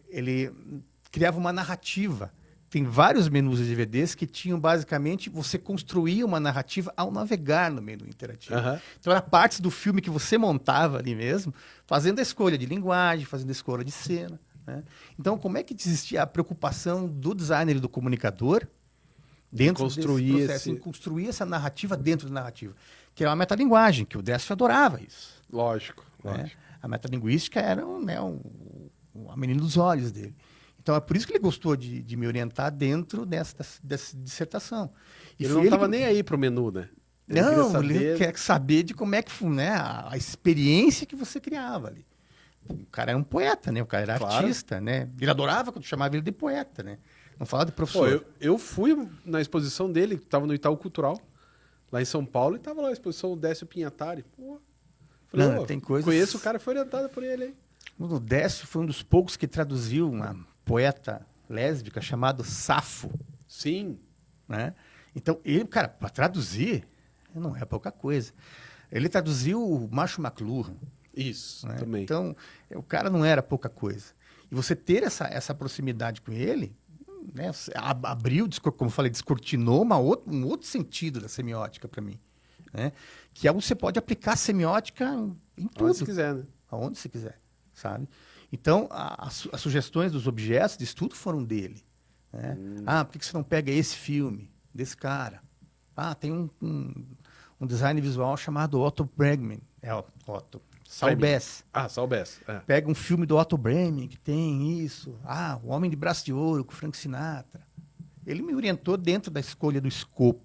ele criava uma narrativa. Tem vários menus de DVDs que tinham, basicamente, você construía uma narrativa ao navegar no menu interativo. Uhum. Então, era partes do filme que você montava ali mesmo, fazendo a escolha de linguagem, fazendo a escolha de cena. Né? Então, como é que existia a preocupação do designer e do comunicador dentro desse processo, em construir essa narrativa dentro da narrativa? Que era uma metalinguagem, que o Décio adorava isso. Lógico. Né? A metalinguística era a menina dos olhos dele. Então, é por isso que ele gostou de me orientar dentro dessa dissertação. E ele não estava nem aí para o menu, né? Ele quer saber de como é que foi, né, a experiência que você criava ali. O cara é um poeta, né? O cara era artista, né? Ele adorava quando chamava ele de poeta, né? Não falava de professor. Pô, eu fui na exposição dele, que estava no Itaú Cultural, lá em São Paulo, e estava lá a exposição Décio Pinhatari. Pô, falei, não, tem coisas... Conheço o cara, foi orientado por ele aí. O Décio foi um dos poucos que traduziu uma poeta lésbica chamada Safo. Sim. Né? Então, ele, cara, para traduzir, não é pouca coisa. Ele traduziu o Marshall McLuhan. Isso, né? também. Então, o cara não era pouca coisa. E você ter essa proximidade com ele, né, abriu, como eu falei, descortinou um outro sentido da semiótica para mim. Né? Que é onde você pode aplicar a semiótica em tudo. Onde você quiser, né? Aonde você quiser, sabe? Então, as sugestões dos objetos de estudo foram dele. Né? Por que você não pega esse filme, desse cara? Tem um design visual chamado Otto Bregman. Otto. Saul Bass. Saul Bass. É. Pega um filme do Otto Bregman que tem isso. O Homem de Braço de Ouro, com Frank Sinatra. Ele me orientou dentro da escolha do escopo.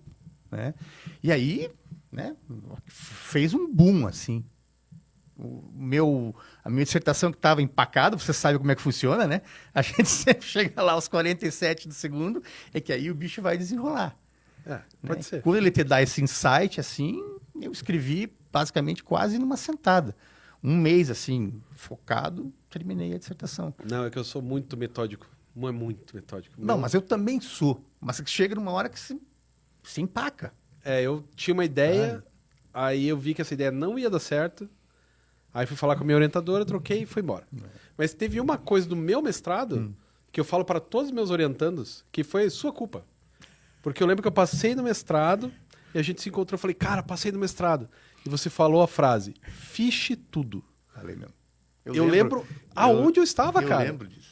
Né? E aí, né, fez um boom, assim. A minha dissertação que estava empacada, você sabe como é que funciona, né? A gente sempre chega lá aos 47 do segundo, é que aí o bicho vai desenrolar. Pode ser. Quando ele te dá esse insight, assim, eu escrevi basicamente quase numa sentada. Um mês, assim, focado, terminei a dissertação. Não, é que eu sou muito metódico. Muito metódico. Não, mas eu também sou. Mas chega numa hora que se empaca. Eu tinha uma ideia, aí eu vi que essa ideia não ia dar certo. Aí fui falar com a minha orientadora, troquei e fui embora. Mas teve uma coisa do meu mestrado que eu falo para todos os meus orientandos que foi sua culpa. Porque eu lembro que eu passei no mestrado e a gente se encontrou e falei, cara, passei no mestrado. E você falou a frase, fiche tudo. Falei mesmo. Eu lembro aonde eu estava, cara. Eu lembro disso.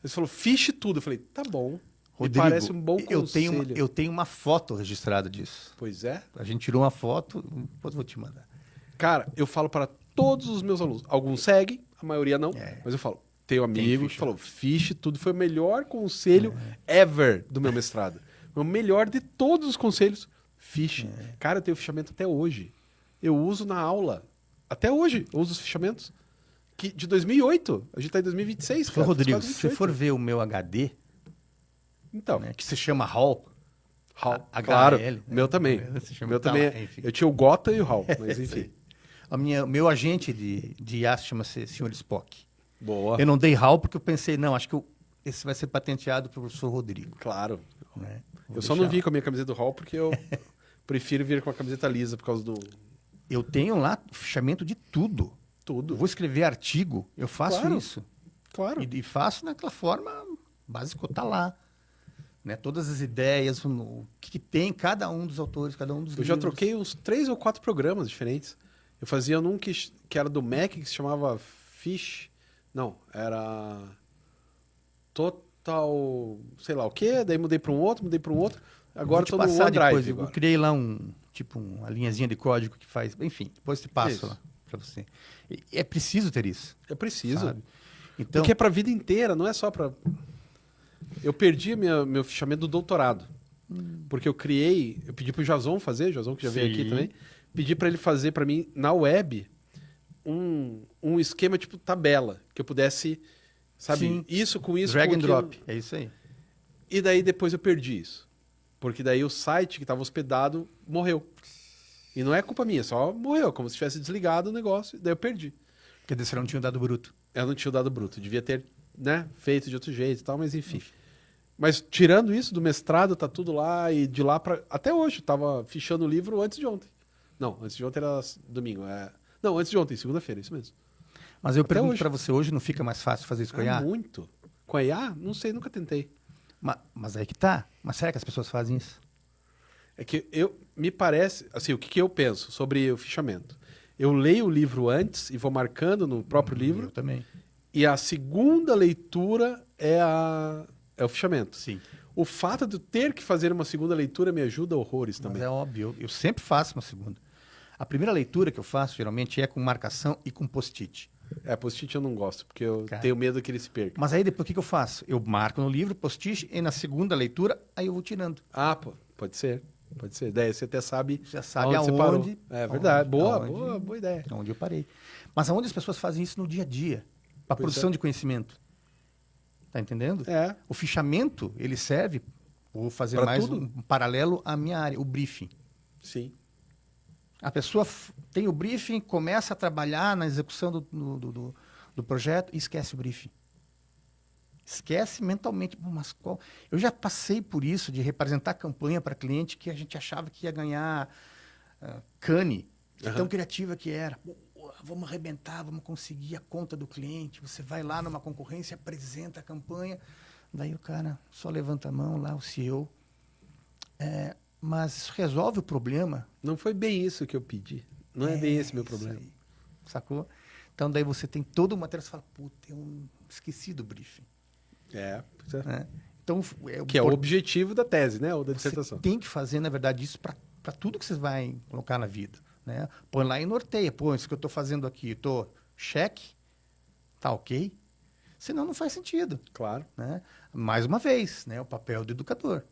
Você falou, fiche tudo. Eu falei, tá bom. Rodrigo, me parece um bom conselho. Eu tenho uma foto registrada disso. Pois é. A gente tirou uma foto, depois eu vou te mandar. Cara, eu falo para todos os meus alunos. Alguns seguem, a maioria não. Mas eu falo, tenho amigo que falou, fiche tudo. Foi o melhor conselho ever do meu mestrado. O melhor de todos os conselhos, fiche. Cara, eu tenho fichamento até hoje. Eu uso na aula. Até hoje eu uso os fichamentos. De 2008. A gente tá em 2026, cara. Rodrigo, se você for ver o meu HD, então, que se chama HAL, claro, né? meu também. Meu também. Eu tinha o Gota e o HAL, mas enfim. Meu agente de IA chama-se Sr. Spock. Boa. Eu não dei HAL porque eu pensei, não, acho que esse vai ser patenteado pelo professor Rodrigo. Claro. Né? Eu só não vim com a minha camiseta do HAL porque eu prefiro vir com a camiseta lisa por causa do... Eu tenho lá fichamento de tudo. Tudo. Eu vou escrever artigo, eu faço isso. Claro. E faço naquela forma básica, tá lá. Né? Todas as ideias, o que tem cada um dos autores, cada um dos livros. Eu já troquei uns 3 ou 4 programas diferentes. Eu fazia num que era do Mac, que se chamava Fish. Não, era Total, sei lá o quê. Daí mudei para um outro. Agora estou no OneDrive. Eu criei lá uma linhazinha de código que faz... Enfim, depois te passo lá para você. É preciso ter isso. É preciso. Sabe? Então, porque é para a vida inteira, não é só para... Eu perdi meu fichamento do doutorado. Porque eu pedi pro Jason fazer, Jason que já veio aqui também, pedi para ele fazer para mim, na web, um esquema tipo tabela, que eu pudesse Sabe? Sim. Isso com isso, Drag com and aquilo. drop, é isso aí. E daí depois eu perdi isso. Porque daí o site que estava hospedado morreu. E não é culpa minha, só morreu, como se tivesse desligado o negócio, e daí eu perdi. Quer dizer, você não tinha um dado bruto. Eu não tinha o dado bruto, devia ter, né, feito de outro jeito e tal, mas enfim. Mas tirando isso do mestrado, tá tudo lá e de lá para até hoje, tava fichando o livro antes de ontem. Não, antes de ontem era domingo, Não, antes de ontem, segunda-feira, isso mesmo. Mas eu Até pergunto hoje. para você, hoje não fica mais fácil fazer isso com a IA? Muito. Com a IA? Não sei, nunca tentei. Mas aí que tá. Mas será que as pessoas fazem isso? É que me parece, assim, o que eu penso sobre o fichamento? Eu leio o livro antes e vou marcando no próprio livro, Eu também. e a segunda leitura é o fichamento. Sim. O fato de eu ter que fazer uma segunda leitura me ajuda horrores também. Mas é óbvio, eu sempre faço uma segunda. A primeira leitura que eu faço, geralmente, é com marcação e com post-it. Post-it eu não gosto, porque eu Cara. tenho medo que ele se perca. Mas aí depois o que eu faço? Eu marco no livro, post-it, e na segunda leitura, aí eu vou tirando. Ah, pô, pode ser. Pode ser. Daí você até sabe, Já sabe aonde você parou. aonde. É verdade. aonde- Boa ideia. Onde eu parei. Mas aonde as pessoas fazem isso no dia a dia? Para Pois produção é. de conhecimento. Tá entendendo? É, O fichamento, ele serve, vou fazer Pra mais tudo. um paralelo à minha área, o briefing. sim. A pessoa tem o briefing, começa a trabalhar na execução do projeto e esquece o briefing. Esquece mentalmente. Mas qual? Eu já passei por isso, de representar campanha para cliente que a gente achava que ia ganhar cane, de tão criativa que era. Pô, vamos arrebentar, vamos conseguir a conta do cliente. Você vai lá numa concorrência, apresenta a campanha. Daí o cara só levanta a mão lá, o CEO. Mas isso resolve o problema? Não foi bem isso que eu pedi. Não é bem esse meu problema. Aí, sacou? Então daí você tem todo o material, você fala, puta, eu esqueci do briefing. Pois é. Né? Então, Que é o objetivo da tese, né? Ou da você dissertação. tem que fazer, na verdade, isso para tudo que você vai colocar na vida. Né? Põe lá e norteia. Pô, isso que eu estou fazendo aqui, cheque, tá ok? Senão não faz sentido. Claro. Né? Mais uma vez, né? O papel do educador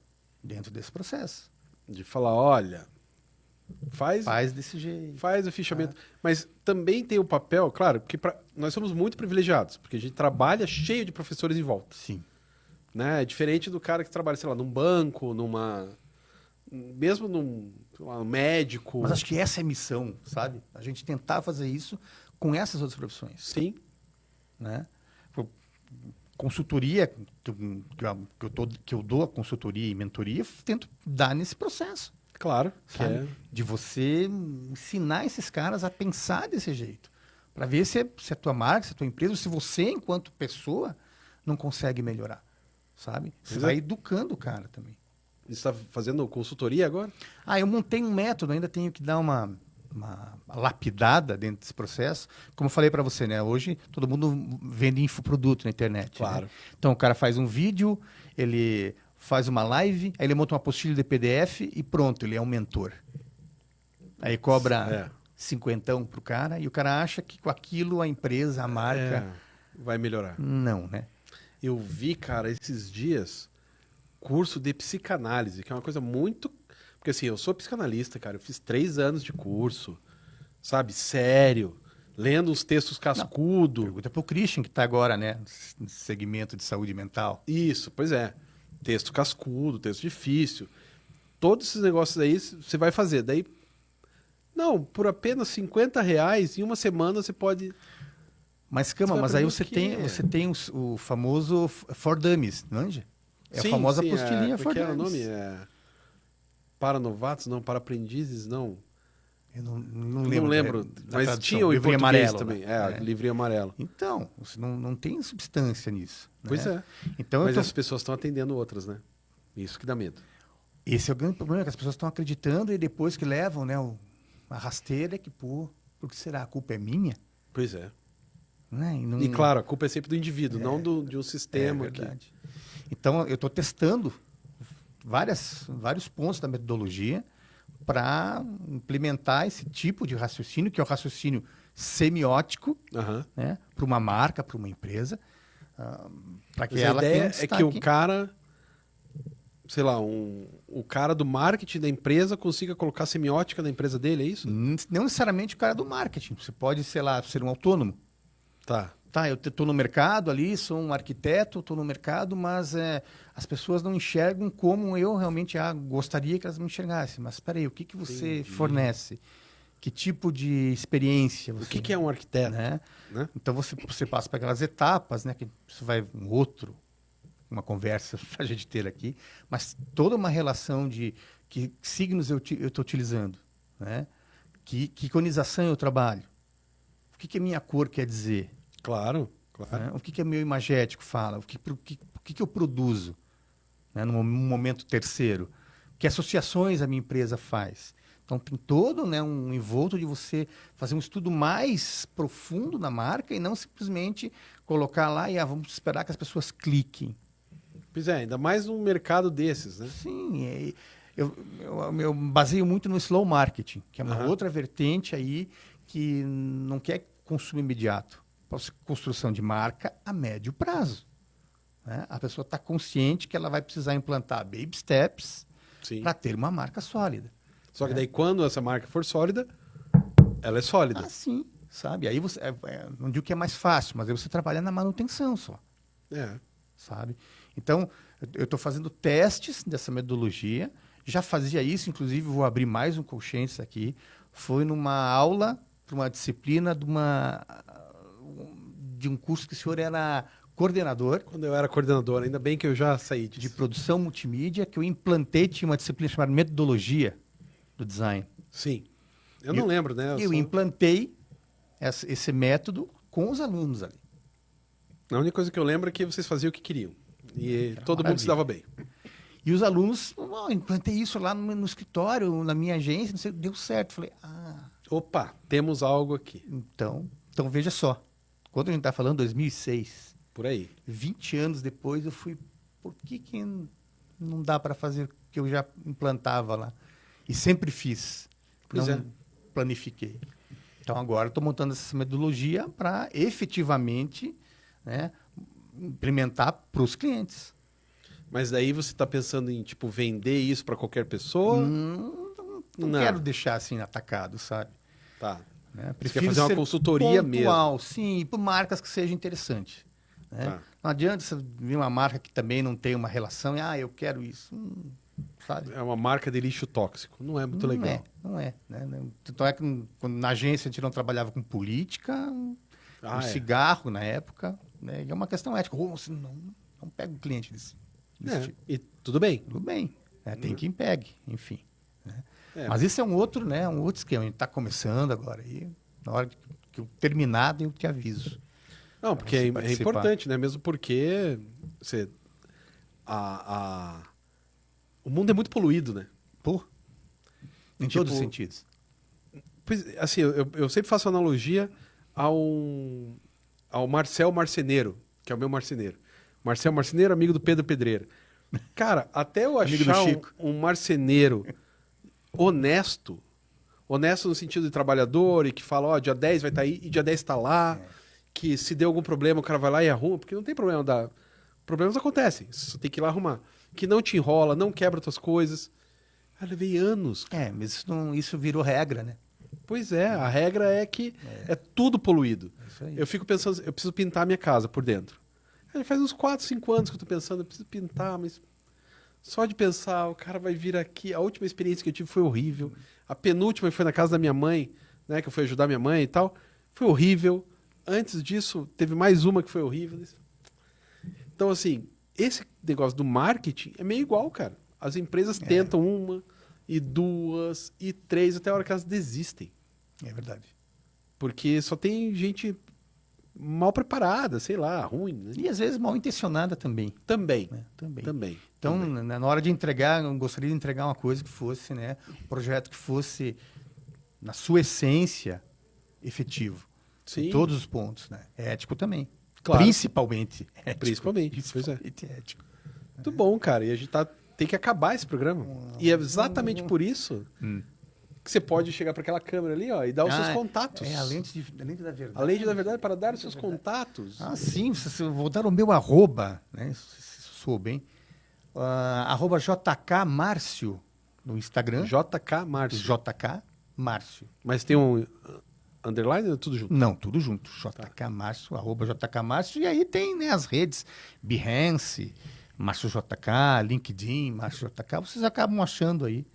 dentro desse processo. De falar, olha, Faz desse jeito. faz o fichamento. Mas também tem o papel, claro, porque nós somos muito privilegiados, porque a gente trabalha cheio de professores em volta. Sim. Né? É diferente do cara que trabalha, sei lá, num banco, mesmo num sei lá, um médico. Mas acho que essa é a missão, sabe? A gente tentar fazer isso com essas outras profissões. Sim, Né? Consultoria, que eu dou a consultoria e mentoria, tento dar nesse processo. claro. Que Sabe? De você ensinar esses caras a pensar desse jeito. Para ver se a tua marca, se a tua empresa, se você, enquanto pessoa, não consegue melhorar. Sabe? Você Pois vai é. educando o cara também. Você está fazendo consultoria agora? Eu montei um método, ainda tenho que dar uma lapidada dentro desse processo. Como eu falei para você, né? Hoje todo mundo vende infoproduto na internet. Claro. Né? Então o cara faz um vídeo, ele faz uma live, aí ele monta uma apostila de PDF e pronto, ele é um mentor. Aí cobra 50 pro cara e o cara acha que com aquilo a empresa, a marca... Vai melhorar. Não, né? Eu vi, cara, esses dias, curso de psicanálise, que é uma coisa muito... Porque assim, eu sou psicanalista, cara, eu fiz 3 anos de curso, sabe? Sério, lendo uns textos cascudo. Pergunta pro Christian, que está agora, né? No segmento de saúde mental. Isso, pois é. Texto cascudo, texto difícil. Todos esses negócios aí você vai fazer. Daí, não, por apenas R$50, em uma semana você pode... Mas, Cama, Você vai mas aí aprender você tem o famoso For Dummies, não é? É Sim, a famosa sim, apostilinha como For é que era o Dummies. nome? Para novatos, não. Para aprendizes, não. Eu não Não lembro. lembro. Da Mas tradução. tinha o em Livrinho português amarelo, também. né? Livrinho amarelo. Então, você não tem substância nisso. Pois né? é. Então, Mas as pessoas estão atendendo outras, né? Isso que dá medo. esse é o grande problema, que as pessoas estão acreditando e depois que levam, né, a rasteira é que, por que será? A culpa é minha? Pois é. Né? Não... E claro, a culpa é sempre do indivíduo, não de um sistema. É verdade. Então, eu estou testando vários pontos da metodologia para implementar esse tipo de raciocínio, que é o raciocínio semiótico, Aham. né, para uma marca, para uma empresa, para que Mas a ela tenha ideia um é que destaque. o cara, sei lá, o cara do marketing da empresa consiga colocar semiótica na empresa dele, é isso? Não necessariamente o cara do marketing. Você pode, sei lá, ser um autônomo. Tá. eu estou no mercado ali, sou um arquiteto, estou no mercado, mas as pessoas não enxergam como eu realmente gostaria que elas me enxergassem. Mas espera aí, o que, que você fornece? Que tipo de experiência você... O que é um arquiteto? Né? Então, você passa para aquelas etapas, né? Que isso vai uma conversa para a gente ter aqui, mas toda uma relação de que signos eu estou utilizando, né? Que iconização eu trabalho. O que a minha cor quer dizer? Claro. Né? O que meu imagético fala? O que eu produzo, né? No momento terceiro? Que associações a minha empresa faz? Então, tem todo, né, um envolto de você fazer um estudo mais profundo na marca e não simplesmente colocar lá e vamos esperar que as pessoas cliquem. Pois é, ainda mais num mercado desses, né? Sim, eu baseio muito no slow marketing, que é uma outra vertente aí que não quer consumo imediato. Construção de marca a médio prazo. Né? A pessoa está consciente que ela vai precisar implantar baby steps para ter uma marca sólida. Só que daí quando essa marca for sólida, ela é sólida. Sim, sabe? Aí você, não digo que é mais fácil, mas aí você trabalha na manutenção só. Sabe? Então, eu estou fazendo testes dessa metodologia, já fazia isso, inclusive vou abrir mais um Colchentes aqui. Foi numa aula, para uma disciplina de um curso que o senhor era coordenador. Quando eu era coordenador, ainda bem que eu já saí disso. De produção multimídia, que eu implantei, tinha uma disciplina chamada metodologia do design. Sim. Eu não lembro, né? Eu implantei esse método com os alunos ali. A única coisa que eu lembro é que vocês faziam o que queriam. E todo mundo se dava bem. E os alunos, implantei isso lá no escritório, na minha agência, não sei, deu certo. Falei, opa, temos algo aqui. Então veja só. Quando a gente está falando 2006, por aí, 20 anos depois, eu fui, por que não dá para fazer o que eu já implantava lá? E sempre fiz. Não planifiquei. Então agora estou montando essa metodologia para efetivamente, né, implementar para os clientes. Mas daí você está pensando em tipo vender isso para qualquer pessoa? Não quero deixar assim atacado, sabe? Tá. Né? Você quer fazer uma consultoria pontual, mesmo? Sim, e por marcas que sejam interessantes. Né? Tá. Não adianta você vir uma marca que também não tem uma relação e eu quero isso. Sabe? É uma marca de lixo tóxico. Não é muito legal. Não é. Né? Tanto é que na agência a gente não trabalhava com política, cigarro na época. Né? E é uma questão ética. Você não pega o cliente desse tipo. E tudo bem. Tudo bem. Tem quem pegue, enfim. Né? Mas isso é um outro esquema. A gente está começando agora. E na hora que eu terminar, eu te aviso. Não, porque é importante, né? Mesmo porque o mundo é muito poluído, né? Em todos os sentidos. Pois, assim, eu sempre faço analogia ao Marcel Marceneiro, que é o meu marceneiro. Marcel Marceneiro, amigo do Pedro Pedreira. Cara, até eu achar um marceneiro honesto no sentido de trabalhador e que fala, dia 10 vai estar aí e dia 10 está lá, que se deu algum problema o cara vai lá e arruma, porque não tem problema problemas acontecem, você tem que ir lá arrumar. Que não te enrola, não quebra tuas coisas. Eu levei anos. Mas isso virou regra, né? Pois é, a regra é que é tudo poluído. Isso aí. Eu fico pensando, eu preciso pintar a minha casa por dentro. Faz uns 4, 5 anos que eu tô pensando, eu preciso pintar, mas só de pensar, o cara vai vir aqui. A última experiência que eu tive foi horrível. A penúltima foi na casa da minha mãe, né, que eu fui ajudar minha mãe e tal. Foi horrível. Antes disso, teve mais uma que foi horrível. Então, assim, esse negócio do marketing é meio igual, cara. As empresas tentam uma, e duas, e três, até a hora que elas desistem. É verdade. Porque só tem gente mal preparada, sei lá, ruim. Né? E às vezes mal intencionada também. Também. Né? Também. Então, na hora de entregar, eu gostaria de entregar uma coisa que fosse, né, um projeto que fosse, na sua essência, efetivo. Sim. Em todos os pontos, né? Ético também. Claro. Principalmente ético. Principalmente ético. Muito bom, cara. E a gente tem que acabar esse programa. E é exatamente por isso que você pode chegar para aquela câmera ali, ó, e dar os seus contatos. A lente da verdade. A lente da verdade para dar os seus contatos. Sim. Vou dar o meu arroba, né? Se sou bem. Arroba JK Márcio no Instagram. JK Márcio. JK Márcio. Mas tem um underline ou tudo junto? Não, tudo junto. JK Márcio, @JK Márcio. E aí tem, né, as redes Behance, Márcio JK, LinkedIn, Márcio JK. Vocês acabam achando aí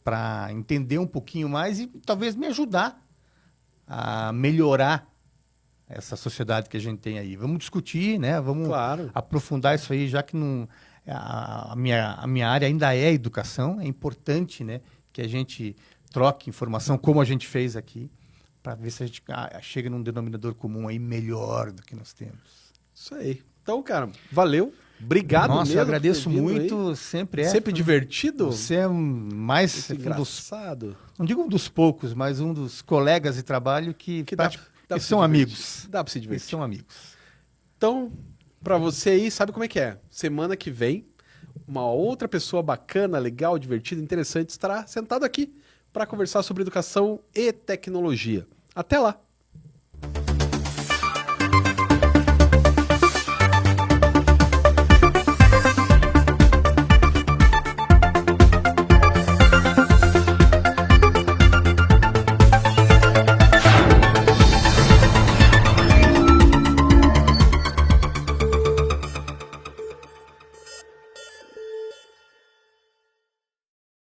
para entender um pouquinho mais e talvez me ajudar a melhorar essa sociedade que a gente tem aí. Vamos discutir, né? Vamos aprofundar isso aí, já que não, a minha área ainda é educação. É importante, né, que a gente troque informação, como a gente fez aqui, para ver se a gente chega num denominador comum aí melhor do que nós temos. Isso aí. Então, cara, valeu. Obrigado mesmo. Nossa, eu agradeço muito. Sempre divertido. Você é mais engraçado. Não digo um dos poucos, mas um dos colegas de trabalho que são amigos. Dá para se divertir. Que são amigos. Então, para você aí, sabe como é que é? Semana que vem, uma outra pessoa bacana, legal, divertida, interessante estará sentado aqui para conversar sobre educação e tecnologia. Até lá!